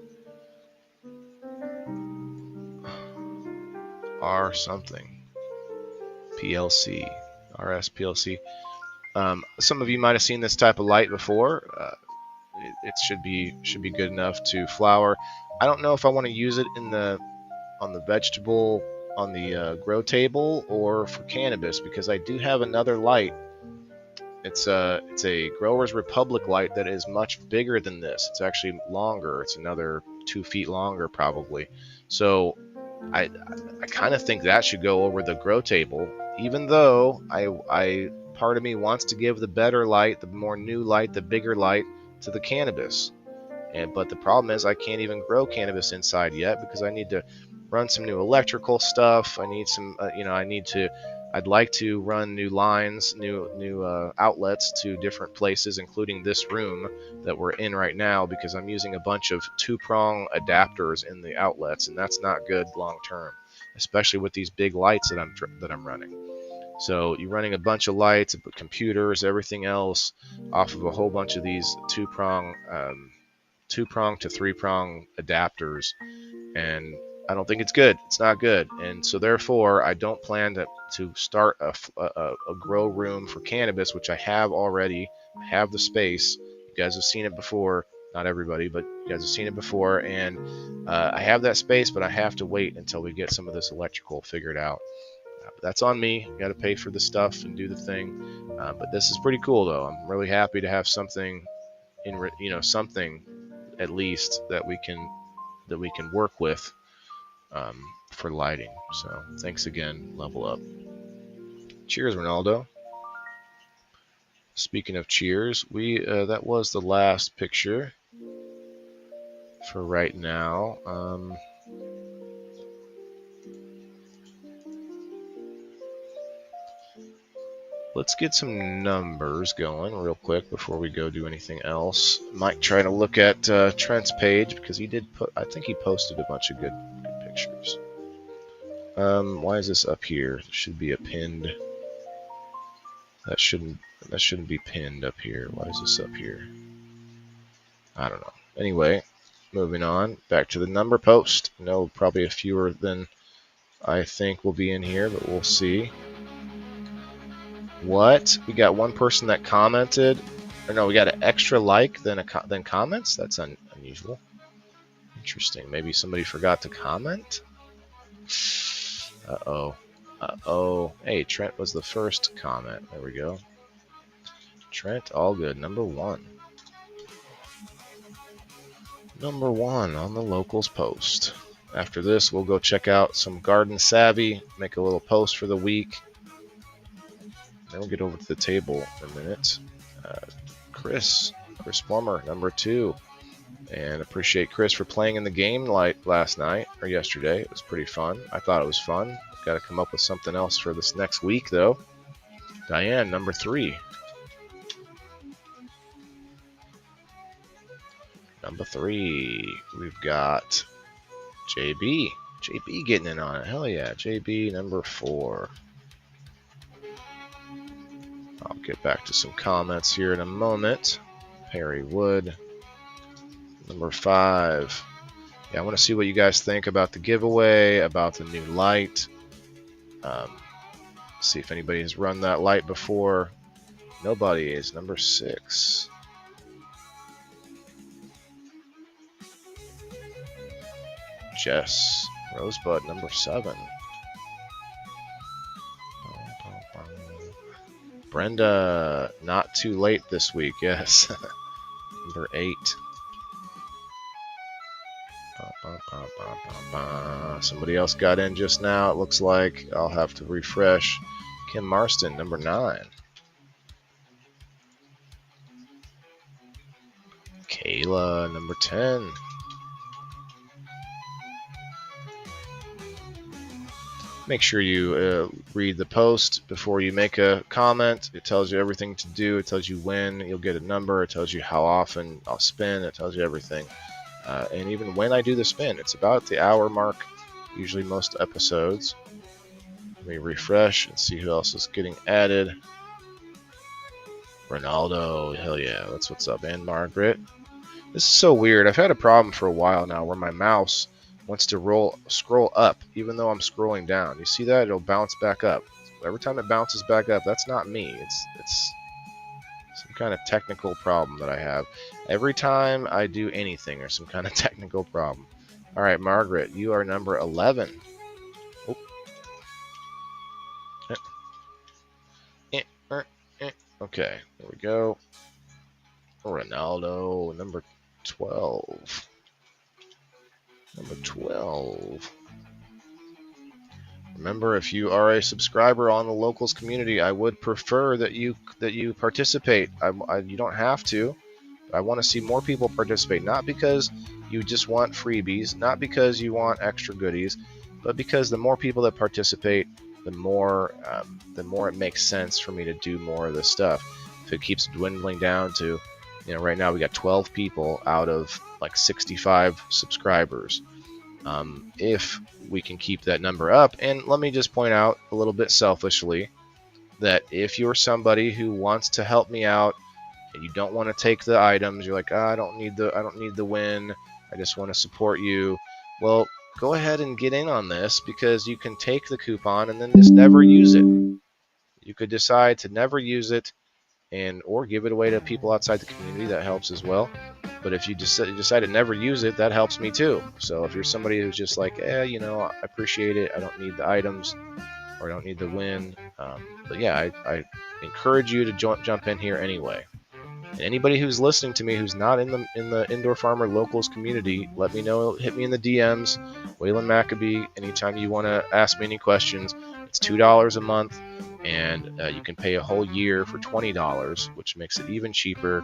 R something PLC, RS PLC. Some of you might have seen this type of light before. It should be good enough to flower. I don't know if I want to use it on the vegetable, on the grow table, or for cannabis, because I do have another light. It's a Growers Republic light that is much bigger than this. It's actually longer. It's another 2 feet longer probably. So I kind of think that should go over the grow table, even though I part of me wants to give the better light, the more new light, the bigger light to the cannabis. But the problem is I can't even grow cannabis inside yet, because I need to run some new electrical stuff. I need some, I need to I'd like to run new lines, new outlets to different places, including this room that we're in right now, because I'm using a bunch of 2-prong adapters in the outlets, and that's not good long term, especially with these big lights that I'm running. So you're running a bunch of lights, computers, everything else off of a whole bunch of these 2-prong to 3-prong adapters, and I don't think it's good. It's not good, and so therefore I don't plan to start a grow room for cannabis, which I have already. I have the space. You guys have seen it before. Not everybody, but you guys have seen it before, and I have that space, but I have to wait until we get some of this electrical figured out. But that's on me. Got to pay for the stuff and do the thing. But this is pretty cool, though. I'm really happy to have something something at least that we can work with for lighting. So thanks again, Level Up. Cheers, Ronaldo. Speaking of cheers, that was the last picture for right now. Let's get some numbers going real quick before we go do anything else. Might try to look at Trent's page, because he did I think he posted a bunch of good pictures. Why is this up here? It should be a pinned. That shouldn't be pinned up here. Why is this up here? I don't know. Anyway, moving on back to the number post. No, probably a fewer than I think will be in here, but we'll see. What? We got one person that commented, or no, we got an extra like than comments. That's unusual. Interesting. Maybe somebody forgot to comment. Uh-oh. Hey, Trent was the first comment. There we go. Trent, all good. Number one. Number one on the locals post. After this, we'll go check out some Garden Savvy, make a little post for the week. Then we'll get over to the table in a minute. Chris Plummer, number 2. And appreciate Chris for playing in the game last night or yesterday. It was pretty fun. I thought it was fun. Got to come up with something else for this next week, though. Diane, number 3. Number 3, we've got JB. JB getting in on it. Hell yeah. JB, number 4. I'll get back to some comments here in a moment. Perry Wood, number 5. Yeah, I want to see what you guys think about the giveaway, about the new light. See if anybody has run that light before. Nobody is. Number 6. Jess Rosebud, number 7. Brenda, not too late this week, yes. Number 8. Somebody else got in just now, it looks like. I'll have to refresh. Kim Marston, number 9. Kayla, number 10. Make sure you read the post before you make a comment. It tells you everything to do. It tells you when you'll get a number. It tells you how often I'll spin. It tells you everything. And even when I do the spin, it's about the hour mark, usually most episodes. Let me refresh and see who else is getting added. Ronaldo, hell yeah, that's what's up. And Margaret. This is so weird. I've had a problem for a while now where my mouse wants to scroll up even though I'm scrolling down. You see that? It'll bounce back up. Every time it bounces back up, that's not me. It's some kind of technical problem that I have. Every time I do anything, there's some kind of technical problem. All right, Margaret, you are number 11. Oh. Okay, there we go. Ronaldo, number 12. Number 12. Remember, if you are a subscriber on the locals community, I would prefer that you participate. You don't have to, but I want to see more people participate. Not because you just want freebies, not because you want extra goodies, but because the more people that participate, the more it makes sense for me to do more of this stuff. If it keeps dwindling down to, right now we got 12 people out of like 65 subscribers. If we can keep that number up, and let me just point out a little bit selfishly that if you're somebody who wants to help me out and you don't want to take the items, you're like, I don't need the win, I just want to support you. Well, go ahead and get in on this, because you can take the coupon and then just never use it. You could decide to never use it or give it away to people outside the community. That helps as well. But if you decide to never use it, that helps me too. So if you're somebody who's just like, I appreciate it, I don't need the items, or I don't need the win, but yeah, I encourage you to jump in here anyway. And anybody who's listening to me who's not in the Indoor Farmer Locals community, let me know. Hit me in the DMs, Waylon Maccabee. Anytime you want to ask me any questions, it's $2 a month, and you can pay a whole year for $20, which makes it even cheaper.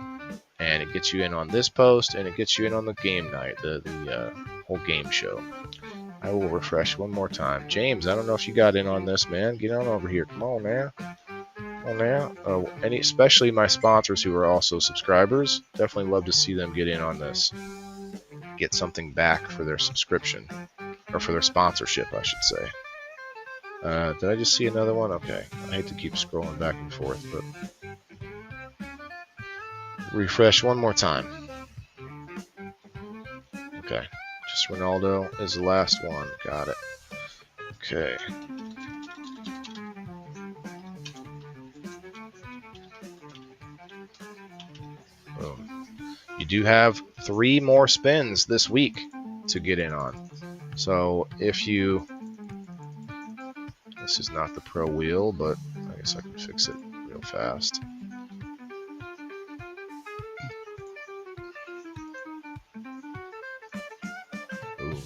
And it gets you in on this post, and it gets you in on the game night, the whole game show. I will refresh one more time. James, I don't know if you got in on this, man. Get on over here. Come on now. Especially my sponsors who are also subscribers. Definitely love to see them get in on this. Get something back for their subscription, or for their sponsorship, I should say. Did I just see another one? Okay. I hate to keep scrolling back and forth, but refresh one more time. Okay. Just Ronaldo is the last one. Got it. Okay. Boom. You do have 3 more spins this week to get in on. So if you... This is not the Pro Wheel, but I guess I can fix it real fast. Ooh.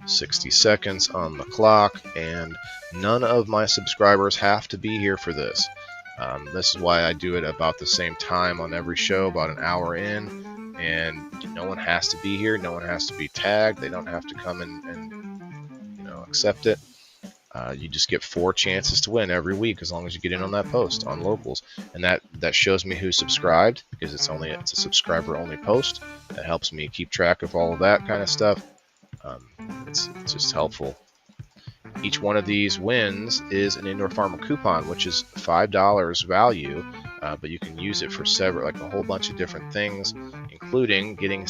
60 seconds on the clock, and none of my subscribers have to be here for this. This is why I do it about the same time on every show, about an hour in, and no one has to be here. No one has to be tagged. They don't have to come and accept it. You just get 4 chances to win every week as long as you get in on that post on Locals, and that shows me who's subscribed, because it's a subscriber only post. That helps me keep track of all of that kind of stuff. It's just helpful. Each one of these wins is an Indoor Farmer coupon, which is $5 value, but you can use it for a whole bunch of different things, including getting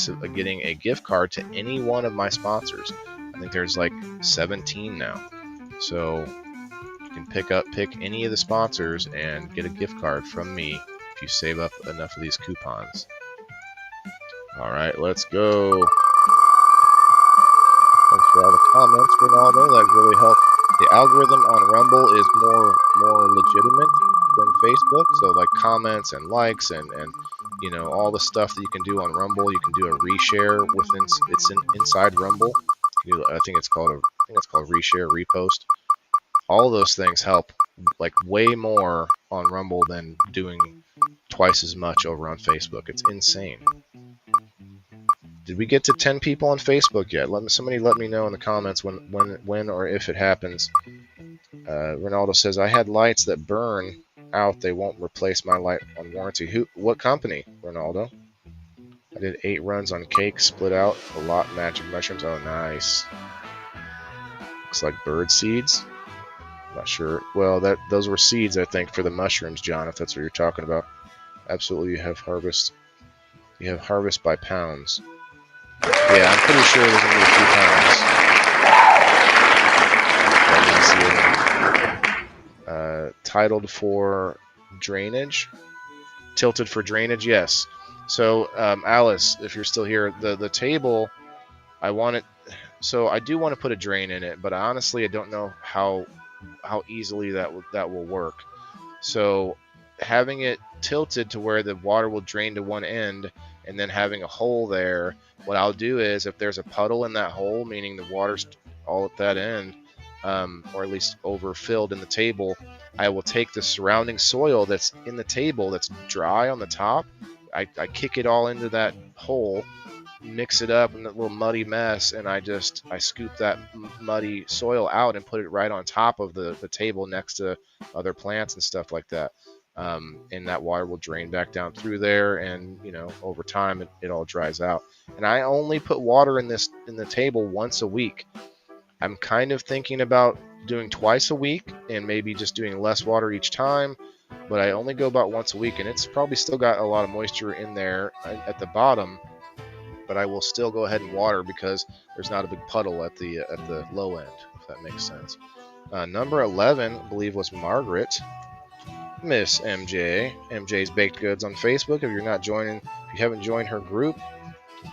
a gift card to any one of my sponsors. I think there's like 17 now, so you can pick any of the sponsors and get a gift card from me if you save up enough of these coupons. All right, let's go. Thanks for all the comments, Ronaldo. That really helped. The algorithm on Rumble is more legitimate than Facebook. So like comments and likes and all the stuff that you can do on Rumble. You can do a reshare inside Rumble. I think it's called reshare, repost. All those things help like way more on Rumble than doing twice as much over on Facebook. It's insane. Did we get to 10 people on Facebook yet? Somebody let me know in the comments when or if it happens. Ronaldo says, I had lights that burn out. They won't replace my light on warranty. What company, Ronaldo? I did 8 runs on cake, split out a lot magic mushrooms. Oh, nice. Looks like bird seeds. Not sure. Well, those were seeds, I think, for the mushrooms, John, if that's what you're talking about. Absolutely, you have harvest by pounds. Yeah, I'm pretty sure there's going to be a few pounds. Titled for drainage. Tilted for drainage, yes. So, Alice, if you're still here, the table, I want it... So, I do want to put a drain in it, but honestly, I don't know how easily that will work. So, having it tilted to where the water will drain to one end, and then having a hole there, what I'll do is, if there's a puddle in that hole, meaning the water's all at that end, or at least overfilled in the table, I will take the surrounding soil that's in the table that's dry on the top, I kick it all into that hole, mix it up in that little muddy mess, and I scoop that muddy soil out and put it right on top of the table next to other plants and stuff like that. And that water will drain back down through there, and over time it all dries out. And I only put water in the table once a week. I'm kind of thinking about doing twice a week and maybe just doing less water each time, but I only go about once a week, and it's probably still got a lot of moisture in there at the bottom, but I will still go ahead and water because there's not a big puddle at the low end, if that makes sense. Number 11, I believe, was Margaret. Miss MJ. MJ's Baked Goods on Facebook. If you haven't joined her group,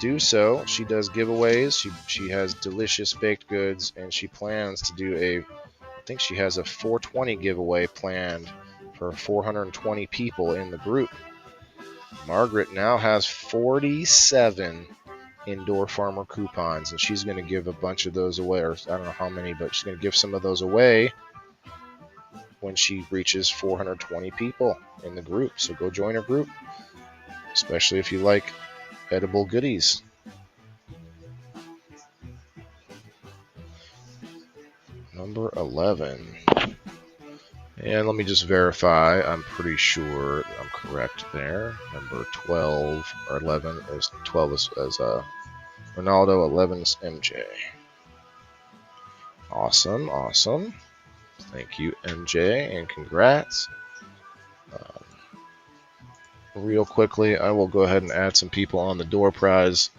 do so. She does giveaways. She has delicious baked goods, and she plans to do I think she has a 420 giveaway planned for 420 people in the group. Margaret now has 47 indoor farmer coupons, and she's going to give a bunch of those away, or I don't know how many, but she's going to give some of those away when she reaches 420 people in the group. So go join her group, especially if you like edible goodies. Number 11. And let me just verify. I'm pretty sure I'm correct there. Number 12 or 11 is 12 is Ronaldo. 11 is MJ. Awesome, awesome. Thank you, MJ, and congrats. Real quickly, I will go ahead and add some people on the door prize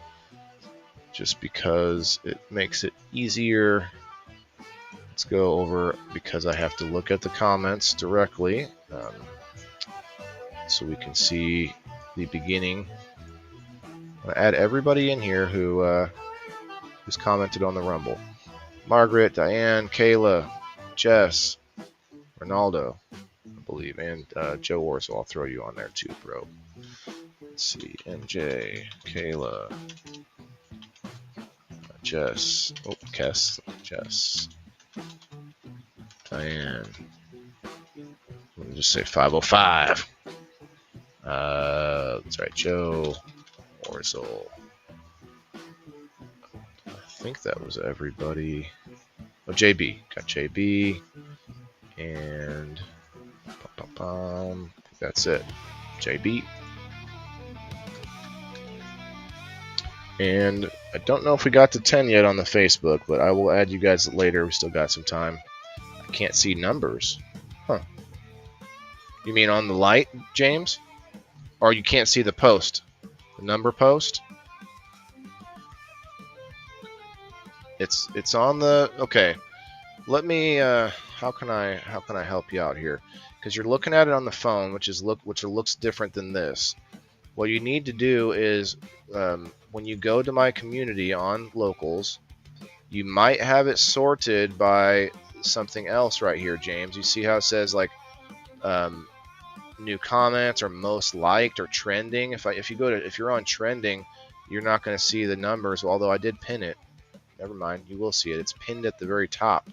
just because it makes it easier. Let's go over, because I have to look at the comments directly so we can see the beginning. I'm going to add everybody in here who's commented on the Rumble. Margaret, Diane, Kayla, Jess, Ronaldo, I believe, and Joe Orso. I'll throw you on there too, bro. Let's see, MJ, Kayla, Jess, Kess, Jess, Diane. Let me just say 505. That's right, Joe Orso. I think that was everybody. Oh, JB. Got JB. And that's it. JB. And I don't know if we got to 10 yet on the Facebook, but I will add you guys later. We still got some time. I can't see numbers. Huh. You mean on the light, James? Or you can't see the post? The number post? It's on the... Okay. Let me... how can I help you out here? Because you're looking at it on the phone, which looks different than this. What you need to do is, when you go to my community on locals, you might have it sorted by something else right here, James. You see how it says like new comments or most liked or trending? If you're on trending, you're not going to see the numbers. Although I did pin it. Never mind, you will see it. It's pinned at the very top.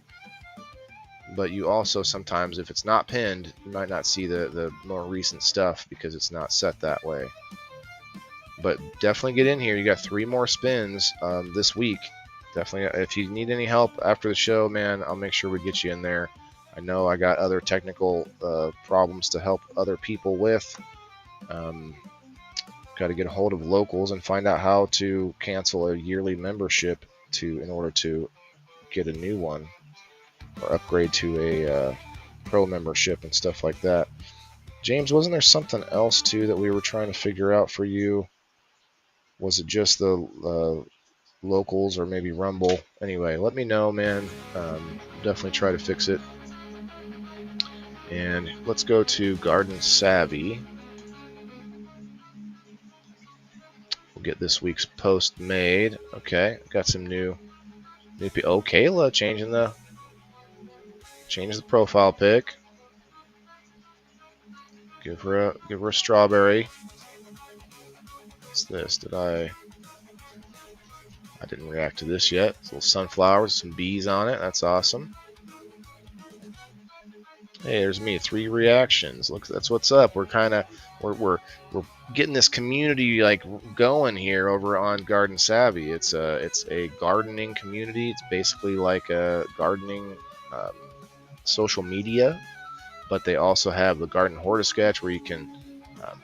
But you also sometimes, if it's not pinned, you might not see the more recent stuff because it's not set that way. But definitely get in here. You got 3 more spins this week. Definitely, if you need any help after the show, man, I'll make sure we get you in there. I know I got other technical problems to help other people with. Got to get a hold of locals and find out how to cancel a yearly membership in order to get a new one or upgrade to a pro membership and stuff like that. James, wasn't there something else too that we were trying to figure out for you? Was it just the locals or maybe Rumble? Anyway, let me know, man. Definitely try to fix it. And let's go to Garden Savvy. We'll get this week's post made. Okay, got some new people. Oh, Kayla changing the profile pic. Give her a strawberry. What's this? I didn't react to this yet. It's little sunflowers, some bees on it. That's awesome. Hey, there's me. 3 reactions. Look, that's what's up. We're getting this community like going here over on Garden Savvy. It's a gardening community. It's basically like a gardening um, social media, but they also have the garden hortisketch where you can um,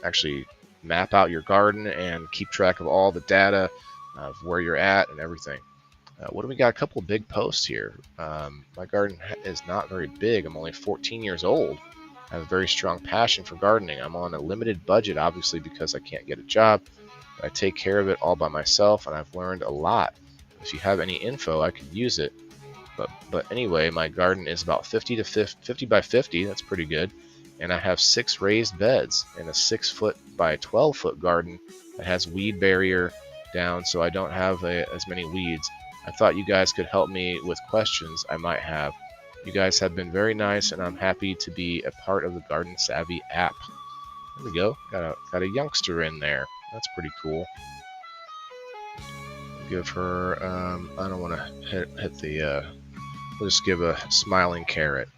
actually map out your garden and keep track of all the data of where you're at and everything. What do we got? A couple of big posts here. My garden is not very big. I'm only 14 years old. I have a very strong passion for gardening. I'm on a limited budget, obviously, because I can't get a job. But I take care of it all by myself, and I've learned a lot. If you have any info, I could use it. But anyway, my garden is about 50 by 50. That's pretty good. And I have 6 raised beds in a 6-foot by 12-foot garden that has weed barrier down, so I don't have as many weeds. I thought you guys could help me with questions I might have. You guys have been very nice, and I'm happy to be a part of the Garden Savvy app. There we go. Got a youngster in there. That's pretty cool. Give her. I don't want to hit the. We'll just give a smiling carrot.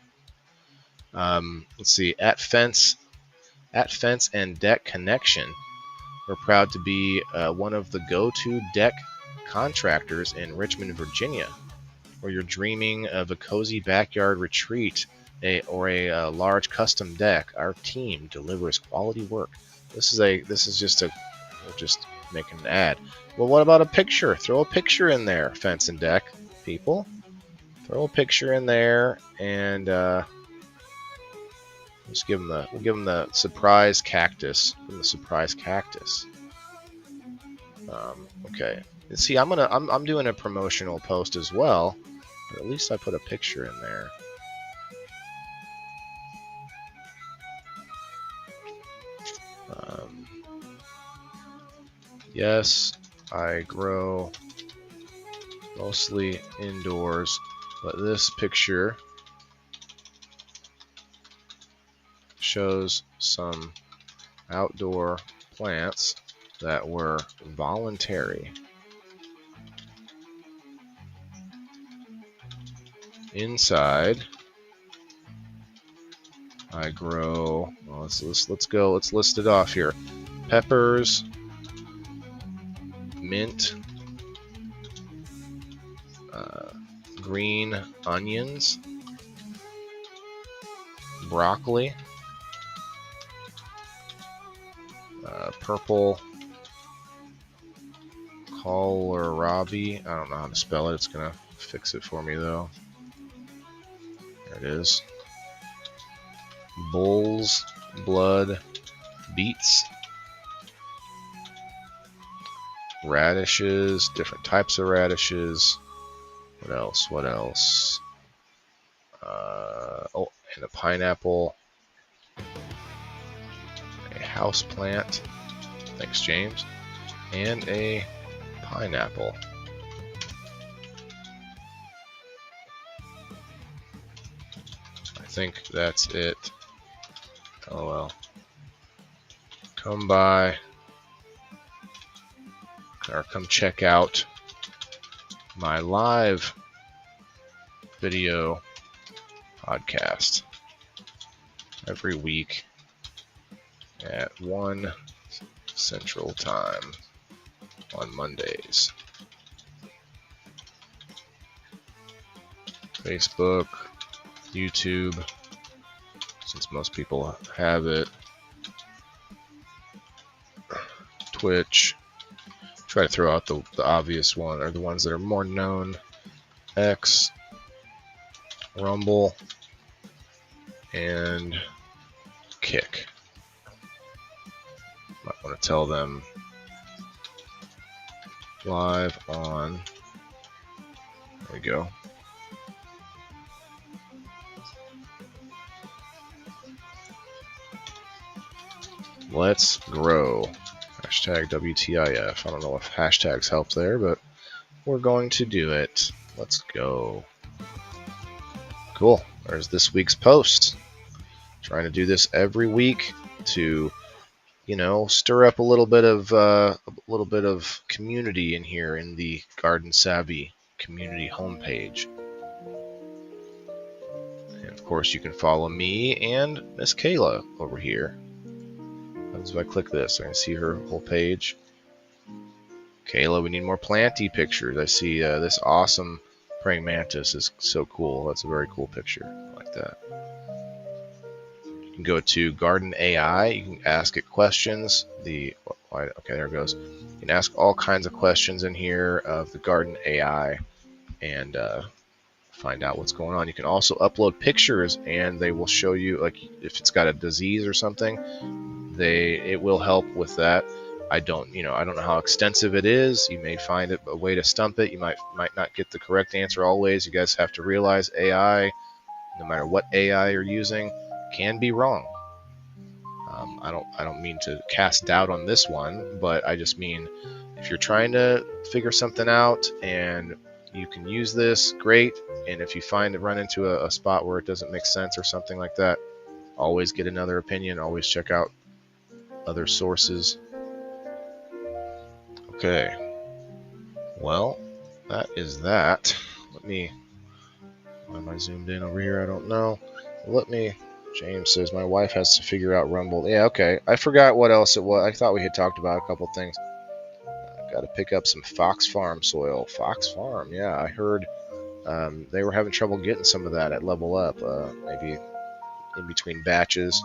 Let's see. At Fence and Deck Connection. We're proud to be one of the go-to deck contractors in Richmond, Virginia, where you're dreaming of a cozy backyard retreat or a large custom deck. Our team delivers quality work. This is just making an ad. Well, what about a picture? Throw a picture in there, Fence and Deck people. Throw a picture in there, and we'll give them the surprise cactus. Give them the surprise cactus. Okay. See, I'm doing a promotional post as well, but at least I put a picture in there. Yes, I grow mostly indoors, but this picture shows some outdoor plants that were voluntary. Inside, I grow. Well, let's go. Let's list it off here: peppers, mint, green onions, broccoli, purple Kohlrabi. I don't know how to spell it. It's gonna fix it for me though. There it is. Bull's blood beets, radishes, different types of radishes. What else? What else? Oh, and a pineapple, a houseplant. Thanks, James. And a pineapple. I think that's it. Oh well. Come by, or come check out my live video podcast every week at 1 Central Time on Mondays. Facebook, YouTube, since most people have it, Twitch. Try to throw out the obvious one, or the ones that are more known: X, Rumble, and Kick. Might want to tell them live on. There we go. Let's grow. Hashtag WTIF. I don't know if hashtags help there, but we're going to do it. Let's go. Cool. There's this week's post. Trying to do this every week to, you know, stir up a little bit of community in here in the Garden Savvy community homepage. And Of course, you can follow me and Miss Kayla over here. What happens if I click this? I can see her whole page. Kayla, we need more planty pictures. I see this awesome praying mantis is so cool. That's a very cool picture. I like that. You can go to Garden AI. You can ask it questions. Okay, there it goes. You can ask all kinds of questions in here of the Garden AI and find out what's going on. You can also upload pictures, and they will show you, like, if it's got a disease or something. It will help with that. I don't know how extensive it is. You may find a way to stump it. You might not get the correct answer always. You guys have to realize AI, no matter what AI you're using, can be wrong. I don't mean to cast doubt on this one, but I just mean if you're trying to figure something out and you can use this, great. And if you run into a spot where it doesn't make sense or something like that, always get another opinion. Always check out other sources. Okay. Well, that is that. Why am I zoomed in over here? I don't know. James says my wife has to figure out Rumble. Yeah, okay. I forgot what else it was. I thought we had talked about a couple things. Got to pick up some Fox Farm soil. Fox Farm, yeah. I heard they were having trouble getting some of that at Level Up. Maybe in between batches.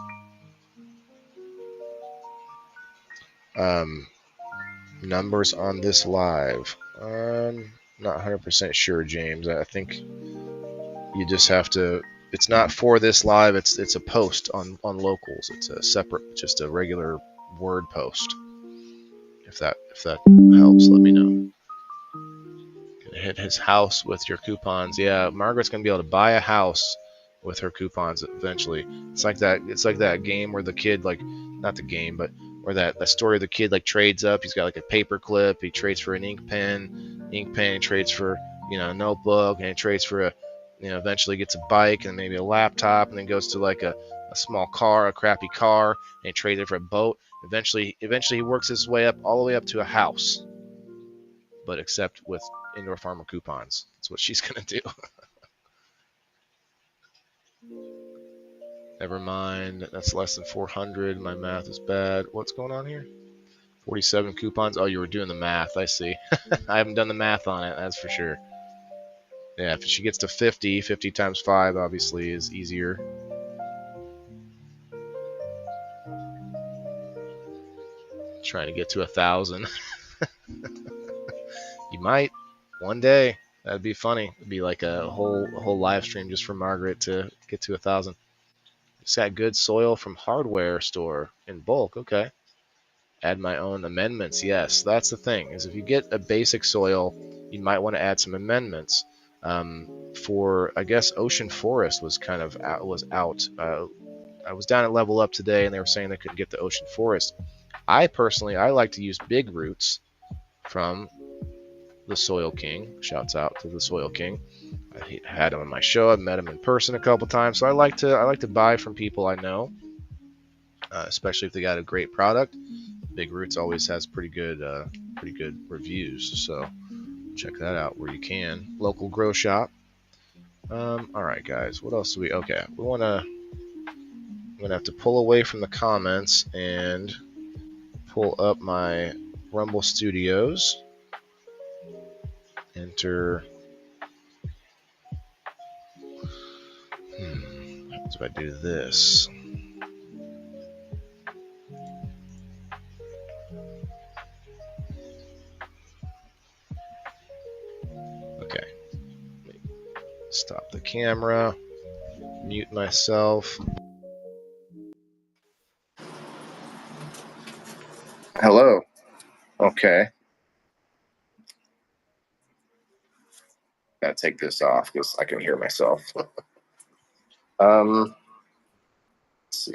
Numbers on this live. Not 100% sure, James. I think you just have to. It's not for this live. It's a post on locals. It's a separate, just a regular word post. If that helps, let me know. Gonna hit his house with your coupons. Yeah, Margaret's gonna be able to buy a house with her coupons eventually. It's like that game where the kid, like, not the game, but where that story of the kid, like, trades up. He's got like a paper clip. He trades for an ink pen. He trades for a notebook, and he trades for eventually gets a bike and maybe a laptop, and then goes to like a small car, a crappy car, and he trades it for a boat. Eventually he works his way up all the way up to a house, but except with indoor farmer coupons. That's what she's gonna do. Never mind. That's less than 400. My math is bad. What's going on here? 47 coupons. Oh, you were doing the math. I see. I haven't done the math on it. That's for sure. Yeah, if she gets to 50 times 5 obviously is easier. Trying to get to 1,000. You might one day. That'd be funny. It'd be like a whole live stream just for Margaret to get to 1,000. Just got good soil from hardware store in bulk. Okay. Add my own amendments. Yes, that's the thing. Is if you get a basic soil, you might want to add some amendments. For, I guess, Ocean Forest was out. I was down at Level Up today, and they were saying they couldn't get the Ocean Forest. I like to use big roots from the Soil King. Shouts out to the Soil King. I had him on my show. I've met him in person a couple times, so I like to buy from people I know, especially if they got a great product. Big Roots always has pretty good reviews, so check that out where you can. Local grow shop. All right, guys. What else do we? Okay, I'm gonna have to pull away from the comments and pull up my Rumble Studios. Enter. What happens if I do this? Okay. Stop the camera. Mute myself. Hello. Okay. Gotta take this off because I can hear myself. Let's see.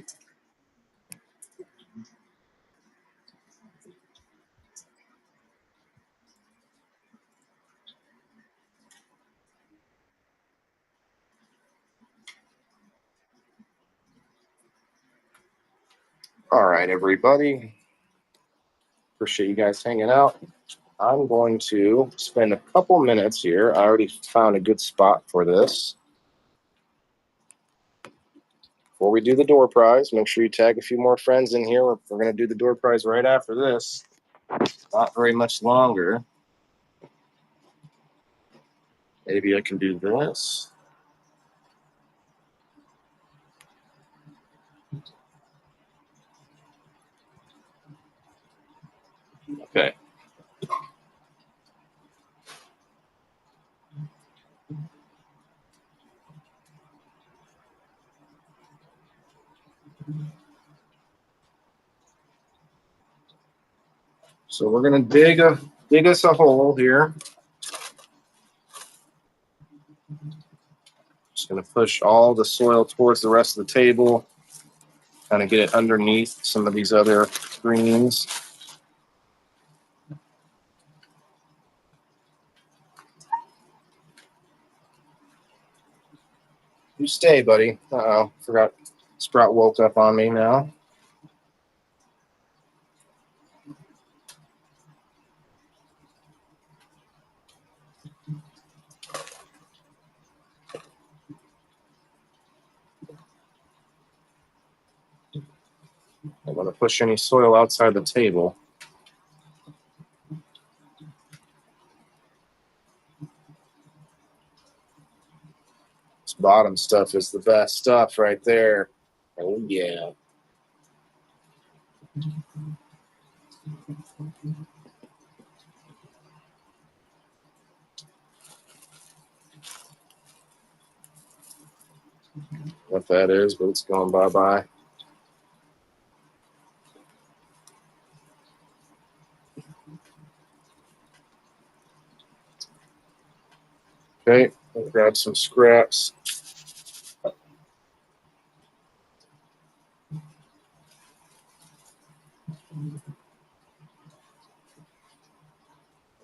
All right, everybody. Appreciate you guys hanging out. I'm going to spend a couple minutes here. I already found a good spot for this. before we do the door prize, make sure you tag a few more friends in here. We're going to do the door prize right after this. Not very much longer. Maybe I can do this. Okay. So we're going to dig us a hole here. Just going to push all the soil towards the rest of the table. Kind of get it underneath some of these other greens. You stay, buddy. Uh-oh, forgot. Sprout woke up on me now. I don't want to push any soil outside the table. This bottom stuff is the best stuff right there. Oh, yeah. What that is, but it's going bye-bye. Okay, I'll grab some scraps.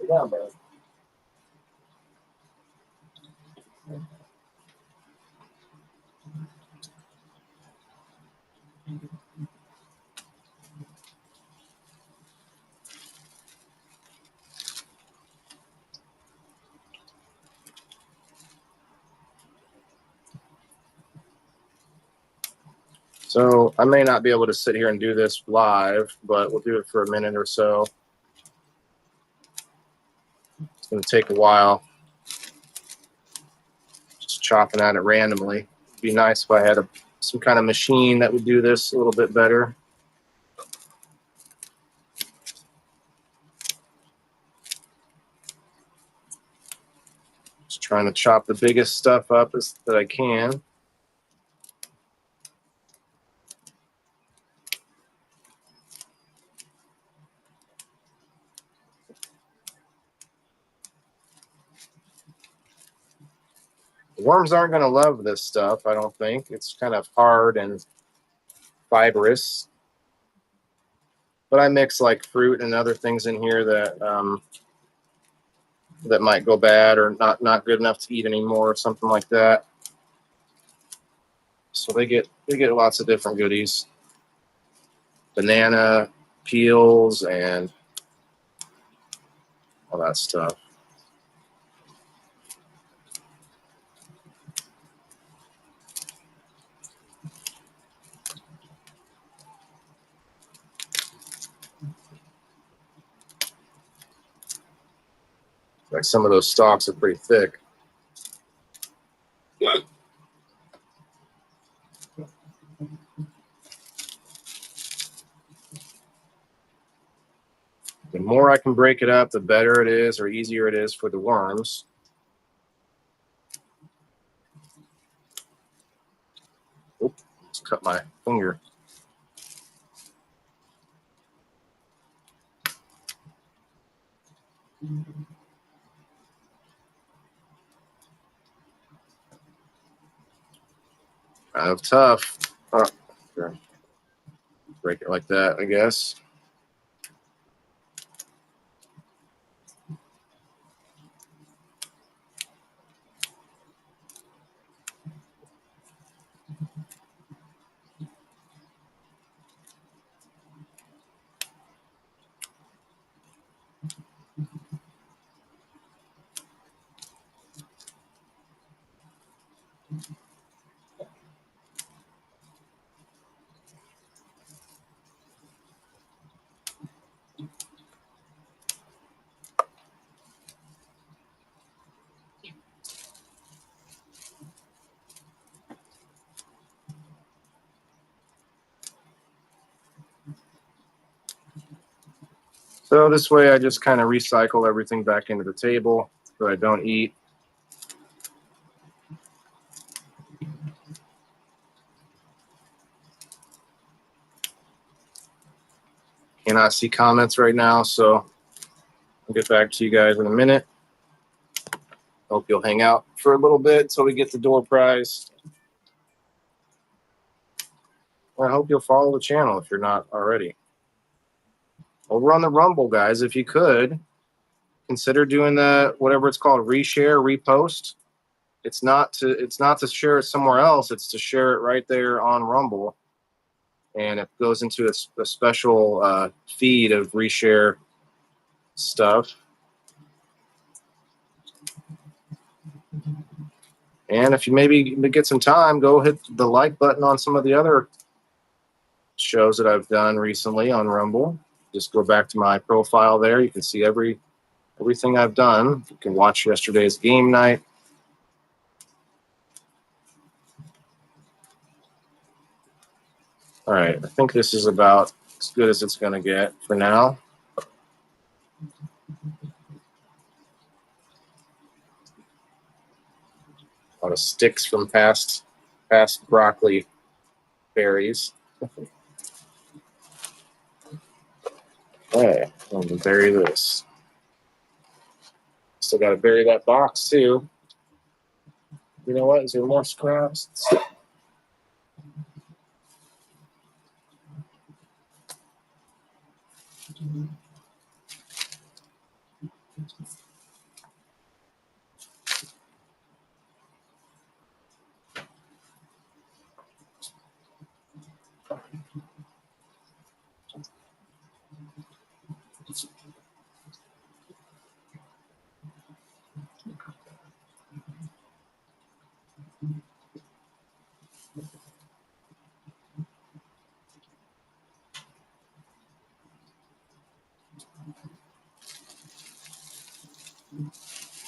Lay down, bud. So I may not be able to sit here and do this live, but we'll do it for a minute or so. It's going to take a while. Just chopping at it randomly. It'd be nice if I had some kind of machine that would do this a little bit better. Just trying to chop the biggest stuff up that I can. The worms aren't going to love this stuff, I don't think. It's kind of hard and fibrous. But I mix like fruit and other things in here that that might go bad or not good enough to eat anymore or something like that. So they get lots of different goodies. Banana peels and all that stuff. Like some of those stalks are pretty thick. The more I can break it up, the better it is or easier it is for the worms. Oops, just cut my finger. Kind of tough. Oh, sure. Break it like that, I guess. So this way I just kind of recycle everything back into the table so I don't eat. Cannot see comments right now, so I'll get back to you guys in a minute. Hope you'll hang out for a little bit until we get the door prize. I hope you'll follow the channel if you're not already. Over on the Rumble, guys, if you could, consider doing the whatever it's called, reshare, repost. It's not to share it somewhere else. It's to share it right there on Rumble, and it goes into a special feed of reshare stuff. And if you maybe get some time, go hit the like button on some of the other shows that I've done recently on Rumble. Just go back to my profile there. You can see everything I've done. You can watch yesterday's game night. All right, I think this is about as good as it's going to get for now. A lot of sticks from past broccoli berries. Okay, I'm going to bury this. Still got to bury that box too. You know what? Is there more scraps?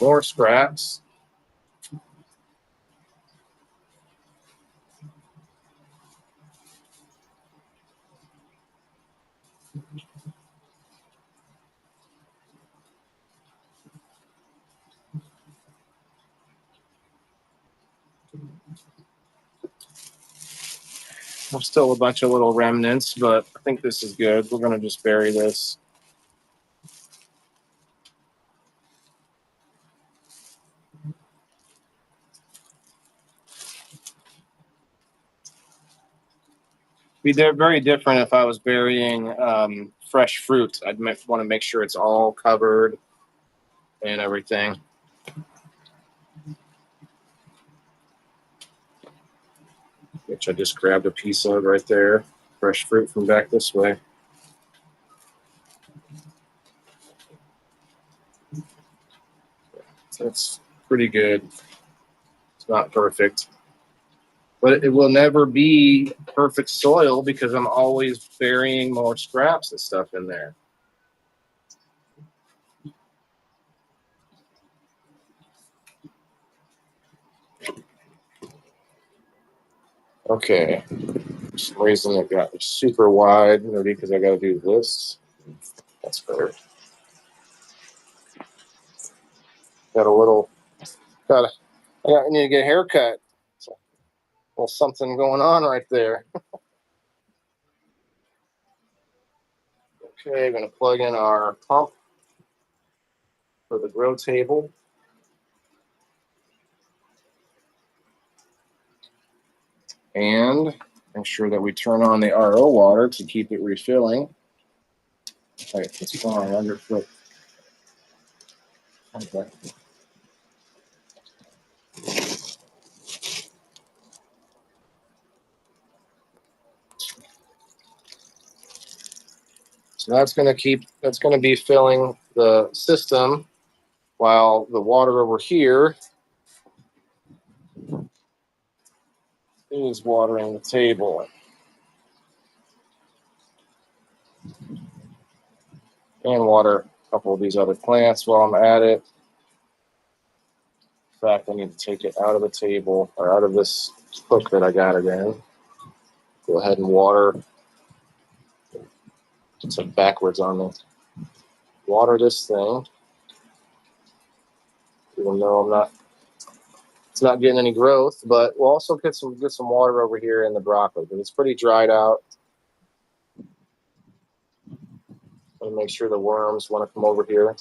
More scraps. There's still a bunch of little remnants, but I think this is good. We're going to just bury this. Be very different if I was burying fresh fruit. I'd want to make sure it's all covered and everything. Which I just grabbed a piece of right there. Fresh fruit from back this way. So it's pretty good. It's not perfect. But it will never be perfect soil because I'm always burying more scraps and stuff in there. Okay. For some reason it got super wide, maybe because I got to do this. That's better. I need to get a haircut. So, well, something going on right there. Okay, I'm going to plug in our pump for the grow table. And make sure that we turn on the RO water to keep it refilling. All right, it's fine, underfoot. Okay. So that's going to be filling the system while the water over here is watering the table. And water a couple of these other plants while I'm at it. In fact, I need to take it out of the table or out of this hook that I got it in. Go ahead and water. It's like backwards on this. water this thing. Even though it's not getting any growth, but we'll also get some water over here in the broccoli because it's pretty dried out. And make sure the worms want to come over here.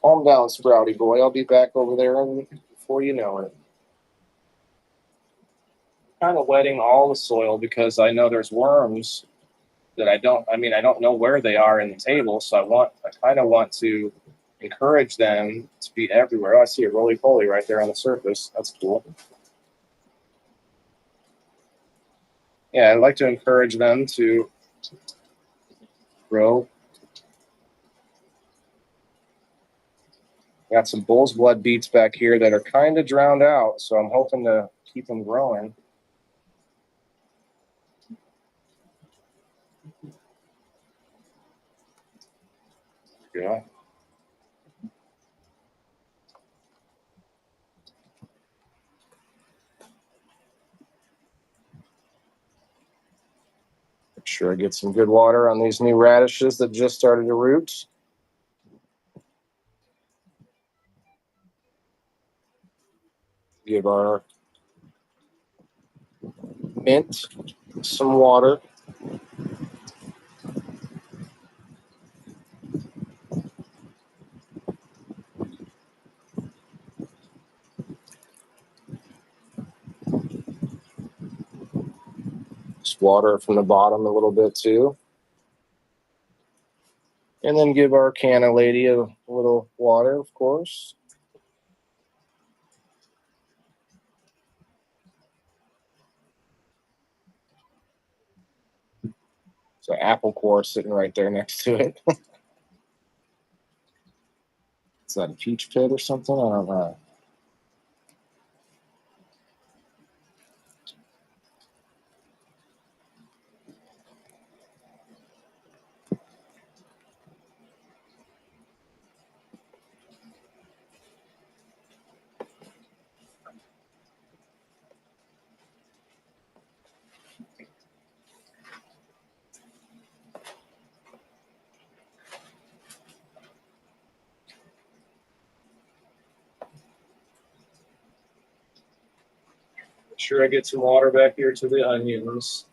Calm down, Sprouty boy. I'll be back over there before you know it. Kind of wetting all the soil because I know there's worms that I don't know where they are in the table, so I kind of want to encourage them to be everywhere. Oh, I see a roly-poly right there on the surface. That's cool. Yeah, I'd like to encourage them to grow. Got some bull's blood beets back here that are kind of drowned out, so I'm hoping to keep them growing. Yeah. Make sure I get some good water on these new radishes that just started to root. Give our mint some water. Just water from the bottom a little bit too. And then give our canna lady a little water, of course. So apple core sitting right there next to it. Is that a peach pit or something? I don't know. Make sure I get some water back here to the onions.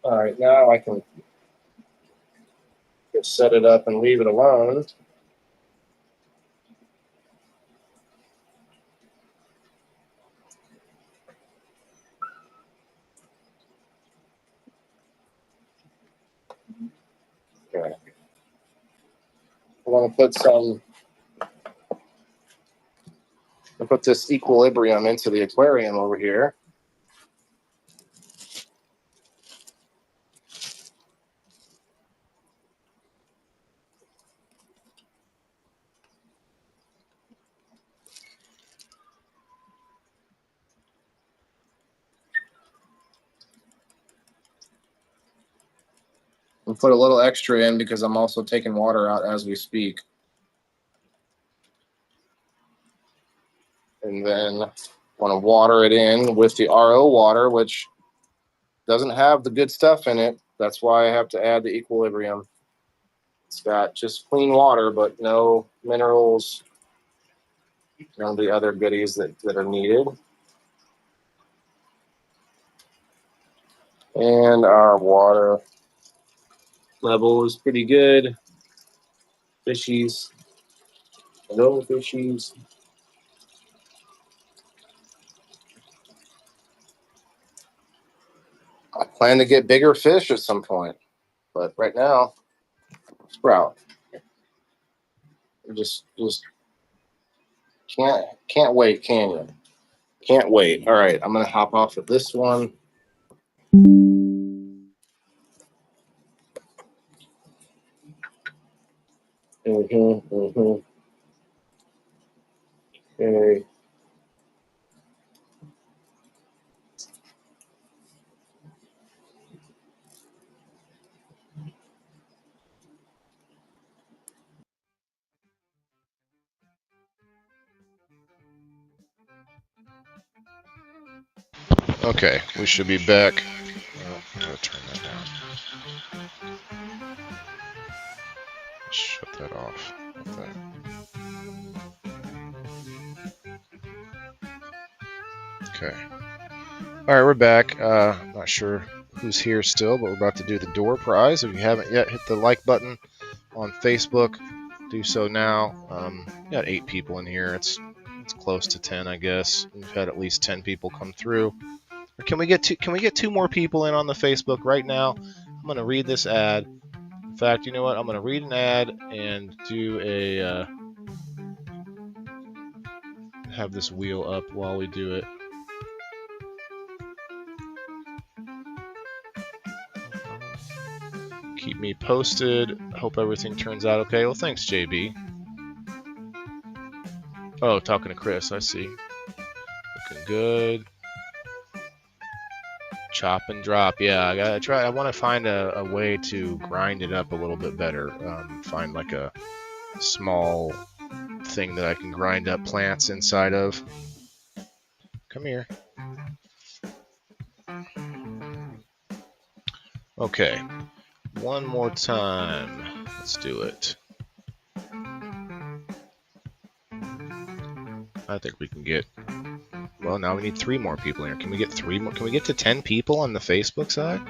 All right, now I can just set it up and leave it alone. Okay. I want to put this equilibrium into the aquarium over here. And put a little extra in because I'm also taking water out as we speak. And then want to water it in with the RO water, which doesn't have the good stuff in it. That's why I have to add the equilibrium. It's got just clean water, but no minerals, none of the other goodies that are needed. And our water level is pretty good. Fishies. Hello, fishies. I plan to get bigger fish at some point, but right now, Sprout. Just can't wait, can you? Can't wait. All right, I'm gonna hop off of this one. Okay. Okay, we should be back. Oh, I'm gonna turn that down. Shut that off. Okay. All right, we're back. Not sure who's here still, but we're about to do the door prize. If you haven't yet hit the like button on Facebook, do so now. We got 8 people in here. It's close to 10, I guess. We've had at least 10 people come through. Or can we get 2 more people in on the Facebook right now? I'm gonna read this ad. In fact, you know what? I'm gonna read an ad and do a have this wheel up while we do it. Keep me posted. Hope everything turns out okay. Well, thanks, JB. Oh, talking to Chris, I see. Looking good. Chop and drop. Yeah, I gotta try. I want to find a way to grind it up a little bit better. Find like a small thing that I can grind up plants inside of. Come here. Okay. One more time. Let's do it. I think we can get. Well, now we need 3 more people here. Can we get 3 more? Can we get to 10 people on the Facebook side?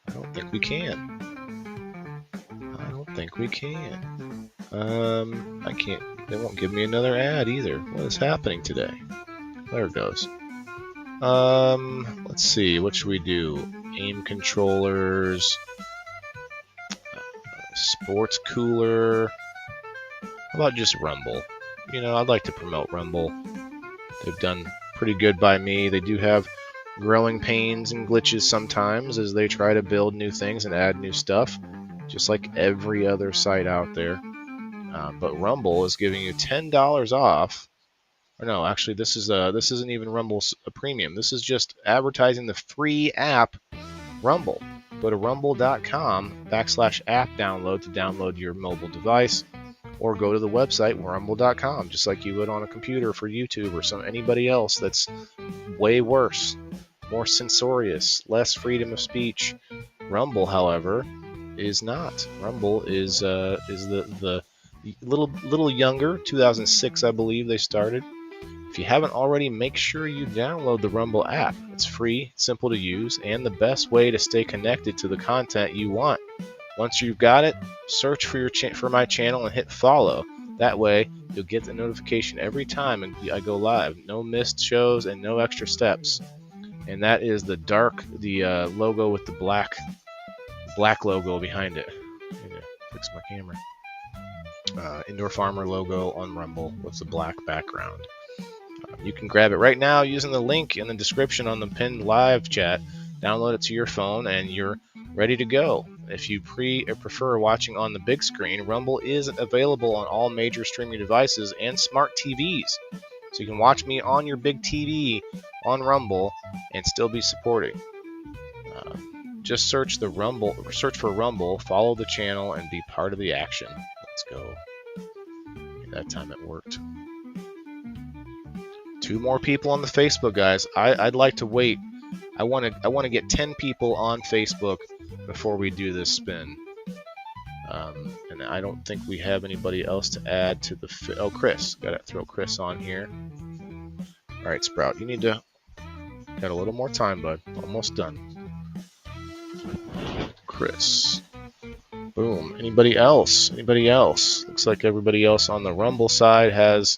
I don't think we can. I don't think we can. I can't. They won't give me another ad either. What is happening today? There it goes. Let's see. What should we do? Aim controllers. Sports cooler. How about just Rumble? You know, I'd like to promote Rumble. They've done pretty good by me. They do have growing pains and glitches sometimes as they try to build new things and add new stuff, just like every other site out there. But Rumble is giving you $10 off. Or no, actually, this isn't even Rumble's premium. This is just advertising the free app, Rumble. Go to rumble.com/app download to download your mobile device, or go to the website rumble.com, just like you would on a computer for YouTube or anybody else that's way worse, more censorious, less freedom of speech. Rumble, however, is not. Rumble is the little younger. 2006, I believe they started. If you haven't already, make sure you download the Rumble app. It's free, simple to use, and the best way to stay connected to the content you want. Once you've got it, search for my channel and hit follow. That way, you'll get the notification every time I go live. No missed shows and no extra steps. And that is the logo with the black logo behind it. I need to fix my camera. Indoor Farmer logo on Rumble with the black background. You can grab it right now using the link in the description on the pinned live chat. Download it to your phone and you're ready to go. If you prefer watching on the big screen, Rumble is available on all major streaming devices and smart TVs. So you can watch me on your big TV on Rumble and still be supporting. Just search for Rumble, follow the channel, and be part of the action. Let's go. And that time it worked. 2 more people on the Facebook, guys. I'd like to wait. I want to get 10 people on Facebook before we do this spin. And I don't think we have anybody else to add to the. Oh, Chris. Got to throw Chris on here. All right, Sprout. You need to. Got a little more time, bud. Almost done. Chris. Boom. Anybody else? Anybody else? Looks like everybody else on the Rumble side has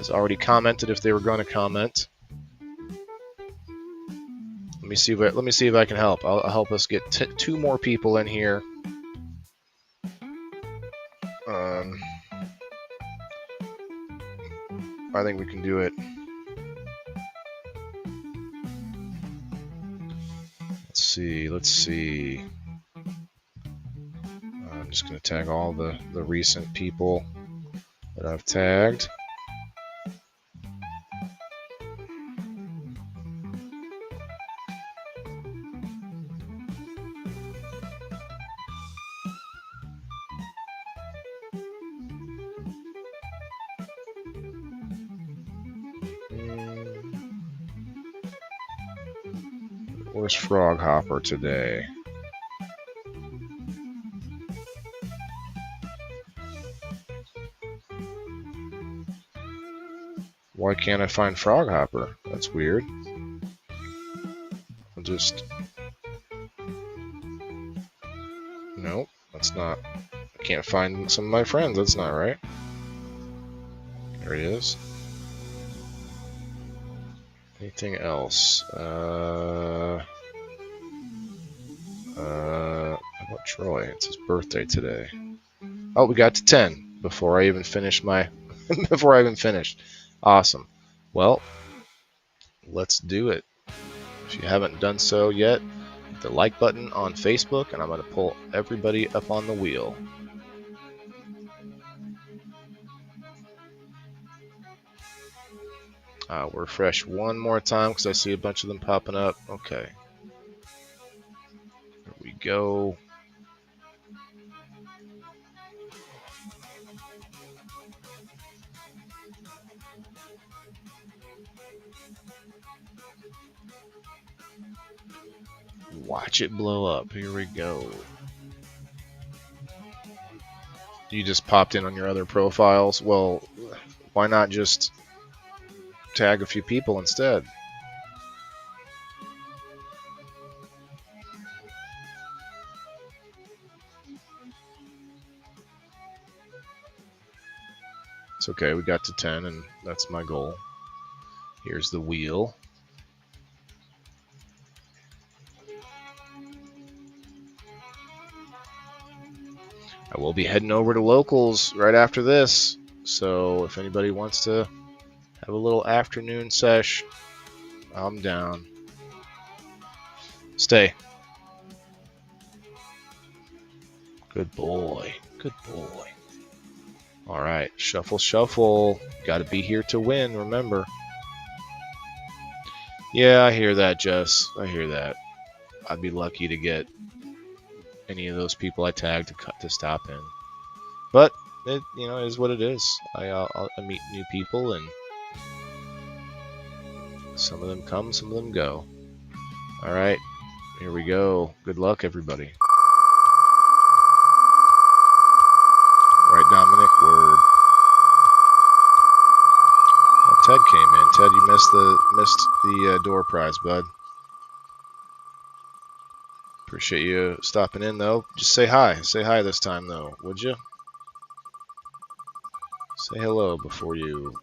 already commented if they were going to comment. Let me see if I can help. I'll help us get 2 more people in here. I think we can do it. Let's see. I'm just going to tag all the recent people that I've tagged. Where's Frog Hopper today? Why can't I find Frog Hopper? That's weird. I'll just... Nope, that's not... I can't find some of my friends. That's not right. There he is. Anything else? How about Troy? It's his birthday today. Oh, we got to 10 before I even finished my... before I even finished. Awesome. Well, let's do it. If you haven't done so yet, hit the like button on Facebook, and I'm going to pull everybody up on the wheel. We'll refresh one more time because I see a bunch of them popping up. Okay. There we go. Watch it blow up. Here we go. You just popped in on your other profiles. Well, why not just tag a few people instead? It's okay, we got to 10 and that's my goal. Here's the wheel. I will be heading over to Locals right after this, so if anybody wants to have a little afternoon sesh, I'm down. Stay. Good boy. Good boy. Alright, shuffle, shuffle. Gotta be here to win, remember. Yeah, I hear that, Jess. I hear that. I'd be lucky to get any of those people I tagged to stop in. But, it is what it is. I meet new people, and some of them come, some of them go. Alright, here we go. Good luck, everybody. Right, Dominic, word. Well, Ted came in. Ted, you missed the door prize, bud. Appreciate you stopping in, though. Just say hi. Say hi this time, though, would you? Say hello before you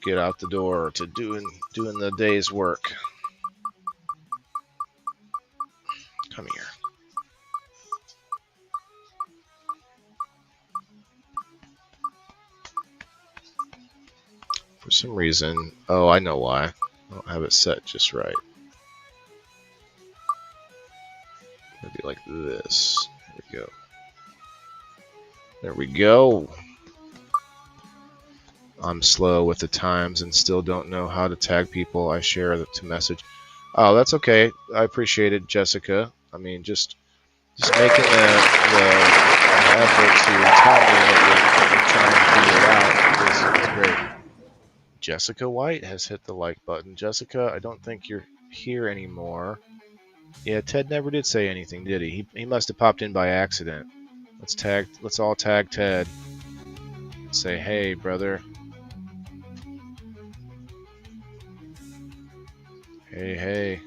get out the door to doing the day's work. Come here. For some reason, oh, I know why. I don't have it set just right. Maybe like this. There we go. There we go. I'm slow with the times and still don't know how to tag people I share to message. Oh, that's okay. I appreciate it, Jessica. I mean, just making the effort to tell me that you're trying to figure it out is great. Jessica White has hit the like button. Jessica, I don't think you're here anymore. Yeah, Ted never did say anything, did he? He must have popped in by accident. Let's all tag Ted. Say, hey, brother. Hey,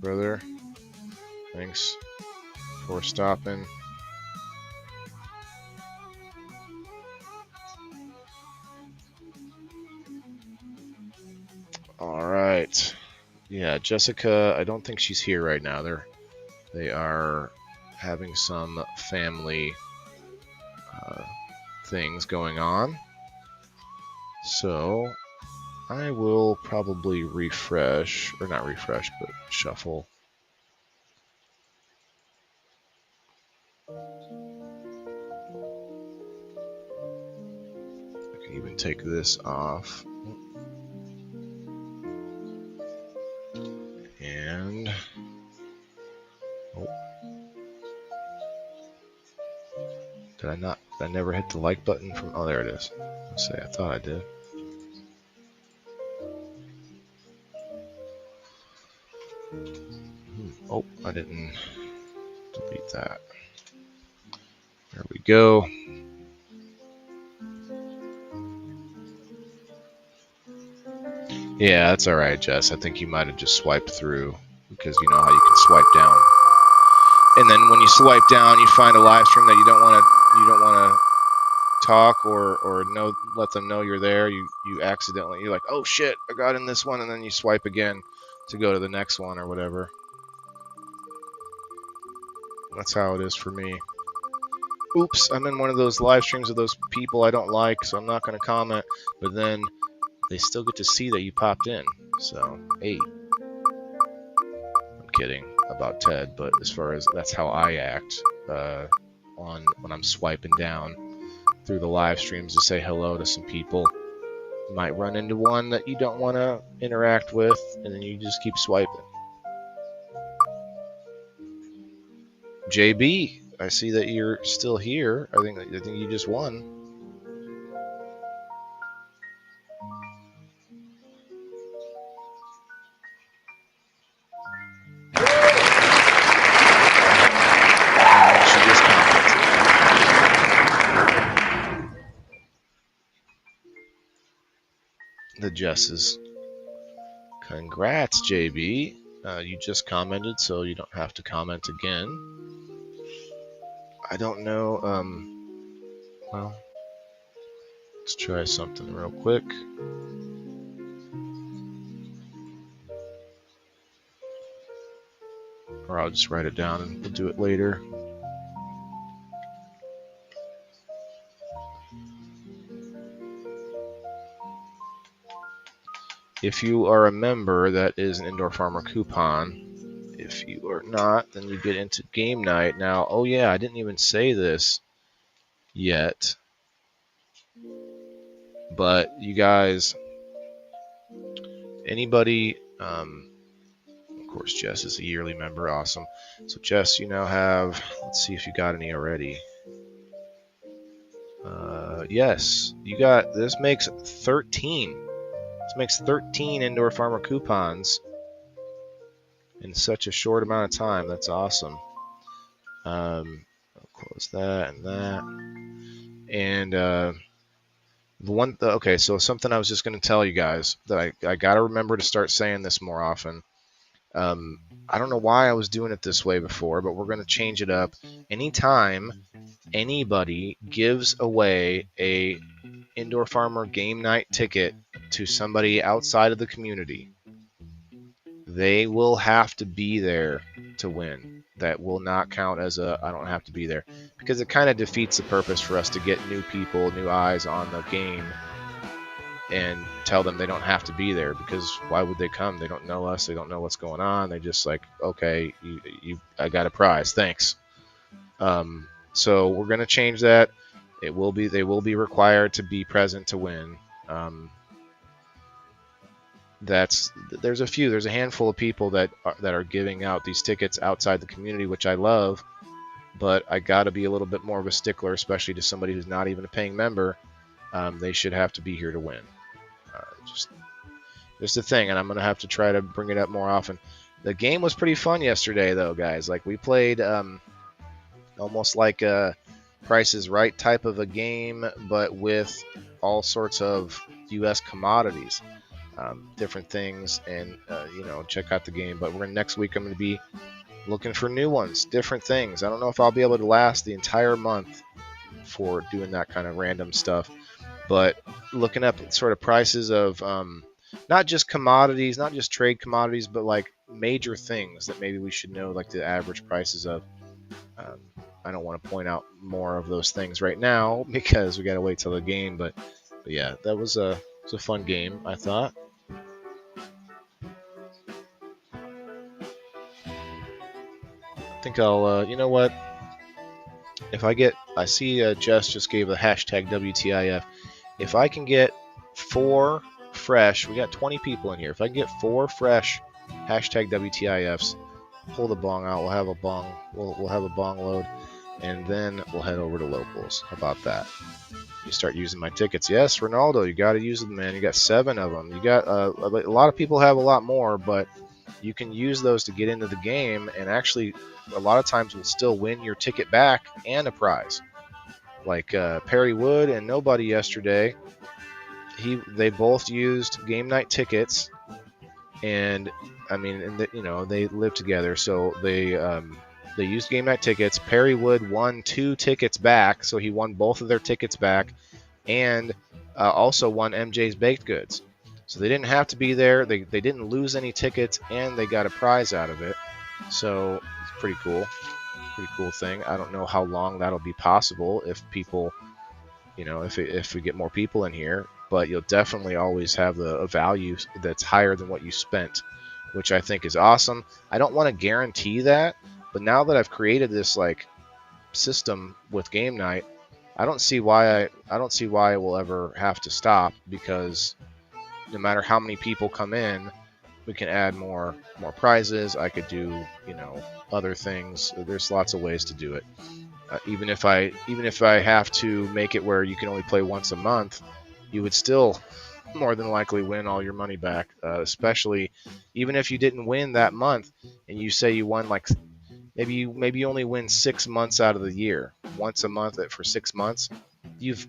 brother. Thanks for stopping. All right. Yeah, Jessica, I don't think she's here right now. They are having some family things going on. So I will probably refresh, or not refresh, but shuffle. I can even take this off. And oh, did I not? Did I never hit the like button from? Oh, there it is. Let's say I thought I did. Oh, I didn't delete that. There we go. Yeah, that's alright, Jess. I think you might have just swiped through because you know how you can swipe down. And then when you swipe down, you find a live stream that you don't want to talk or know, let them know you're there. You accidentally, you're like, oh shit, I got in this one, and then you swipe again to go to the next one or whatever. That's how it is for me. Oops, I'm in one of those live streams of those people I don't like, so I'm not going to comment. But then they still get to see that you popped in. So, hey. I'm kidding about Ted, but as far as that's how I act on when I'm swiping down through the live streams to say hello to some people. You might run into one that you don't want to interact with, and then you just keep swiping. JB, I see that you're still here. I think you just won. The Jesses. Congrats, JB. You just commented, so you don't have to comment again. I don't know. Well, let's try something real quick. Or I'll just write it down and we'll do it later. If you are a member, that is an Indoor Farmer coupon. If you are not, then you get into game night. Now, oh yeah, I didn't even say this yet. But you guys, anybody, of course, Jess is a yearly member. Awesome. So, Jess, you now have, let's see if you got any already. Yes, you got, this makes 13. This makes 13 Indoor Farmer coupons in such a short amount of time. That's awesome. I'll close that and that. And okay, so something I was just going to tell you guys that I got to remember to start saying this more often. I don't know why I was doing it this way before, but we're going to change it up. Anytime anybody gives away a Indoor Farmer game night ticket to somebody outside of the community, they will have to be there to win. That will not count as a I don't have to be there, because it kind of defeats the purpose for us to get new people, new eyes on the game and tell them they don't have to be there, because why would they come? They don't know us, they don't know what's going on. They just like, okay, I got a prize, thanks. So we're going to change that. They will be required to be present to win. There's a handful of people that are giving out these tickets outside the community, which I love, but I got to be a little bit more of a stickler, especially to somebody who's not even a paying member. They should have to be here to win. Just a thing, and I'm going to have to try to bring it up more often. The game was pretty fun yesterday, though, guys. Like, we played almost like a Price is Right type of a game, but with all sorts of U.S. commodities, different things, and check out the game. But next week I'm going to be looking for new ones, different things. I don't know if I'll be able to last the entire month for doing that kind of random stuff, but looking up sort of prices of not just commodities, not just trade commodities, but like major things that maybe we should know, like the average prices of. I don't want to point out more of those things right now because we got to wait till the game, but yeah, that was It's a fun game, I thought. I think I'll, you know what? If I see Jess just gave a hashtag WTIF. If I can get 4 fresh, we got 20 people in here. If I can get 4 fresh hashtag WTIFs, pull the bong out. We'll have a bong. We'll have a bong load, and then we'll head over to locals. How about that? You start using my tickets. Yes, Ronaldo, you got to use them, man. You got 7 of them. You got a lot of people have a lot more, but you can use those to get into the game, and actually, a lot of times will still win your ticket back and a prize. Like Perry Wood and Nobody yesterday, they both used game night tickets, and I mean, they live together, so they used game night tickets. Perry Wood won 2 tickets back, so he won both of their tickets back, and also won MJ's baked goods. So they didn't have to be there. They didn't lose any tickets, and they got a prize out of it. So it's pretty cool. Pretty cool thing. I don't know how long that'll be possible if people, if we get more people in here. But you'll definitely always have a value that's higher than what you spent, which I think is awesome. I don't want to guarantee that, but now that I've created this system with game night, I don't see why it will ever have to stop, because no matter how many people come in, we can add more prizes. I could do other things. There's lots of ways to do it. Even if I have to make it where you can only play once a month, you would still more than likely win all your money back. Especially even if you didn't win that month, and you say you won maybe you only win 6 months out of the year, once a month for 6 months. You've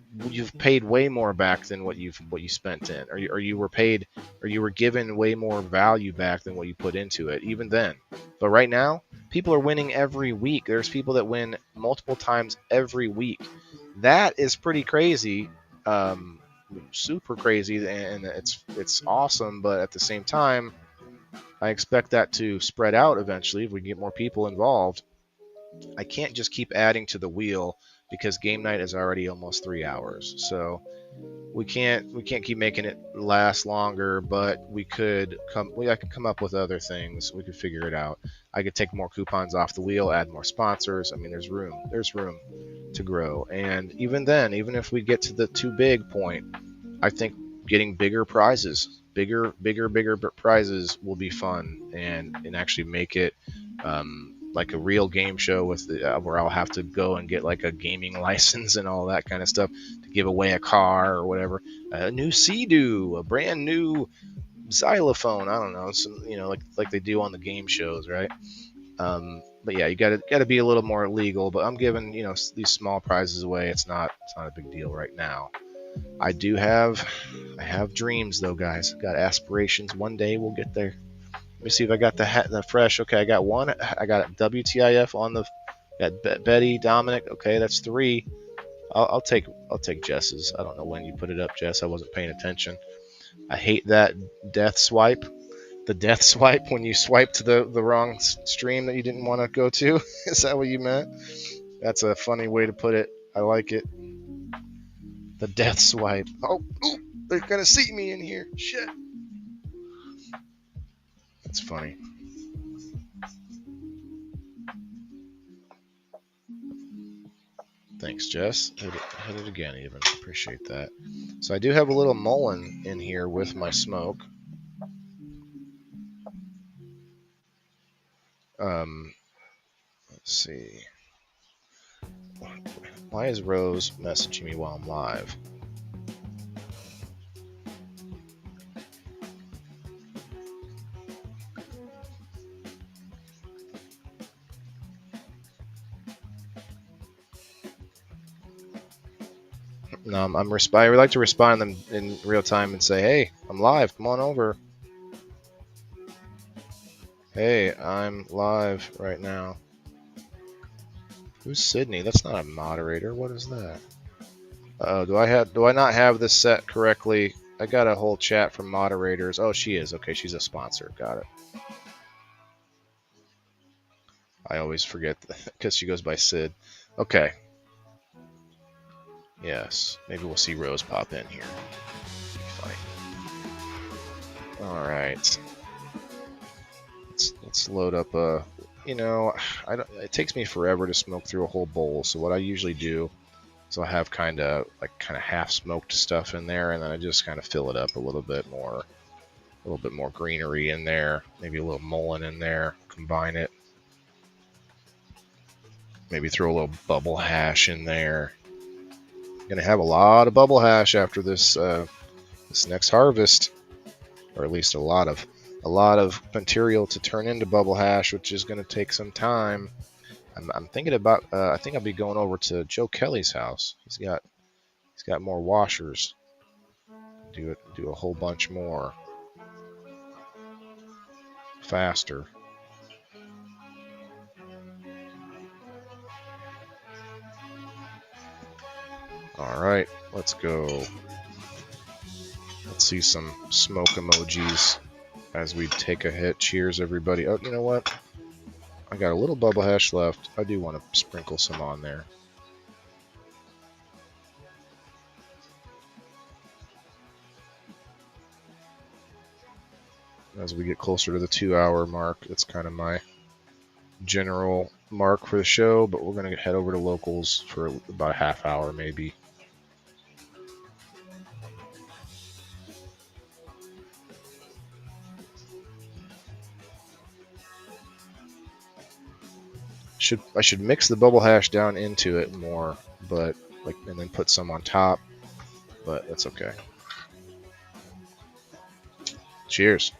paid way more back than what you spent in, or you were given way more value back than what you put into it, even then. But right now, people are winning every week. There's people that win multiple times every week. That is pretty crazy, super crazy, and it's awesome. But at the same time, I expect that to spread out eventually if we get more people involved. I can't just keep adding to the wheel, because game night is already almost 3 hours. So we can't keep making it last longer, but I could come up with other things. We could figure it out. I could take more coupons off the wheel, add more sponsors. I mean, there's room to grow. And even then, even if we get to the too big point, I think getting bigger prizes, bigger prizes will be fun, and actually make it like a real game show where I'll have to go and get like a gaming license and all that kind of stuff to give away a car or whatever, a new Sea-Doo, a brand new xylophone. I don't know, some like they do on the game shows, right? But yeah, you got to be a little more legal. But I'm giving these small prizes away. It's not a big deal right now. I have dreams though, guys. Got aspirations. One day we'll get there. Let me see if I got the fresh. Okay, I got one. I got WTIF on the. Got Betty, Dominic. Okay, that's 3. I'll take Jess's. I don't know when you put it up, Jess. I wasn't paying attention. I hate that death swipe. The death swipe when you swipe to the wrong stream that you didn't want to go to. Is that what you meant? That's a funny way to put it. I like it. The death swipe. Oh, ooh, they're gonna see me in here. Shit. That's funny. Thanks, Jess. Hit it again, even. Appreciate that. So I do have a little mullein in here with my smoke. Let's see. Why is Rose messaging me while I'm live? No, I would like to respond to them in real time and say, "Hey, I'm live. Come on over." Hey, I'm live right now. Who's Sydney? That's not a moderator. What is that? Do I not have this set correctly? I got a whole chat from moderators. Oh, she is. Okay, she's a sponsor. Got it. I always forget because she goes by Sid. Okay. Yes, maybe we'll see Rose pop in here. Funny. All right. Let's load up a. You know, it takes me forever to smoke through a whole bowl. So what I usually do is I have kind of half smoked stuff in there, and then I just kind of fill it up a little bit more greenery in there, maybe a little mullein in there, combine it. Maybe throw a little bubble hash in there. Gonna have a lot of bubble hash after this this next harvest, or at least a lot of material to turn into bubble hash, which is gonna take some time. I'm thinking about. I think I'll be going over to Joe Kelly's house. He's got more washers. Do a whole bunch more faster. All right, let's go. Let's see some smoke emojis as we take a hit. Cheers, everybody. Oh, you know what? I got a little bubble hash left. I do want to sprinkle some on there. As we get closer to the 2-hour mark, that's kind of my general mark for the show, but we're going to head over to locals for about a half hour maybe. I should mix the bubble hash down into it more, but and then put some on top, but that's okay. Cheers.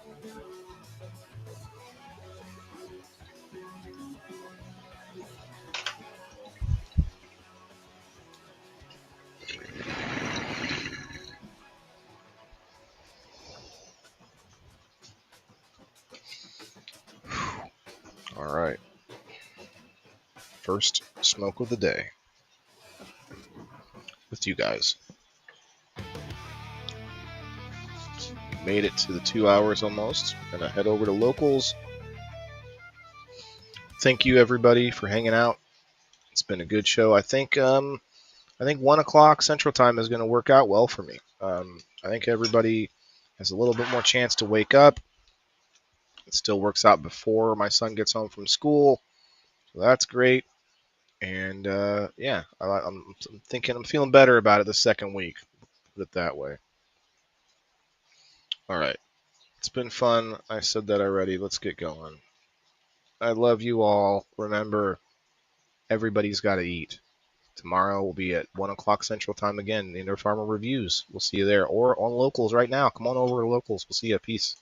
All right. First smoke of the day with you guys. Made it to the 2 hours almost. Gonna head over to locals. Thank you everybody for hanging out. It's been a good show. I think 1 o'clock Central Time is gonna work out well for me. I think everybody has a little bit more chance to wake up. It still works out before my son gets home from school, so that's great. And yeah, I'm feeling better about it the second week. Put it that way. All right, it's been fun. I said that already. Let's get going. I love you all. Remember, everybody's got to eat. Tomorrow will be at 1 o'clock Central Time again. Indoor Farmer Reviews. We'll see you there, or on Locals right now. Come on over to Locals. We'll see you. Peace.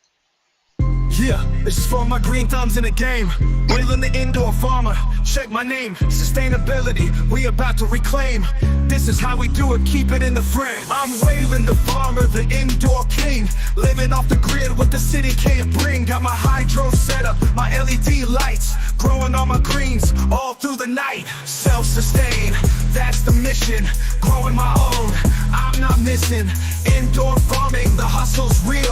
Yeah, this is for my green thumbs in the game. Wheeling the indoor farmer, check my name. Sustainability, we about to reclaim. This is how we do it, keep it in the frame. I'm waving the farmer, the indoor king. Living off the grid, what the city can't bring. Got my hydro set up, my LED lights. Growing all my greens, all through the night. Self-sustain, that's the mission. Growing my own, I'm not missing. Indoor farming, the hustle's real.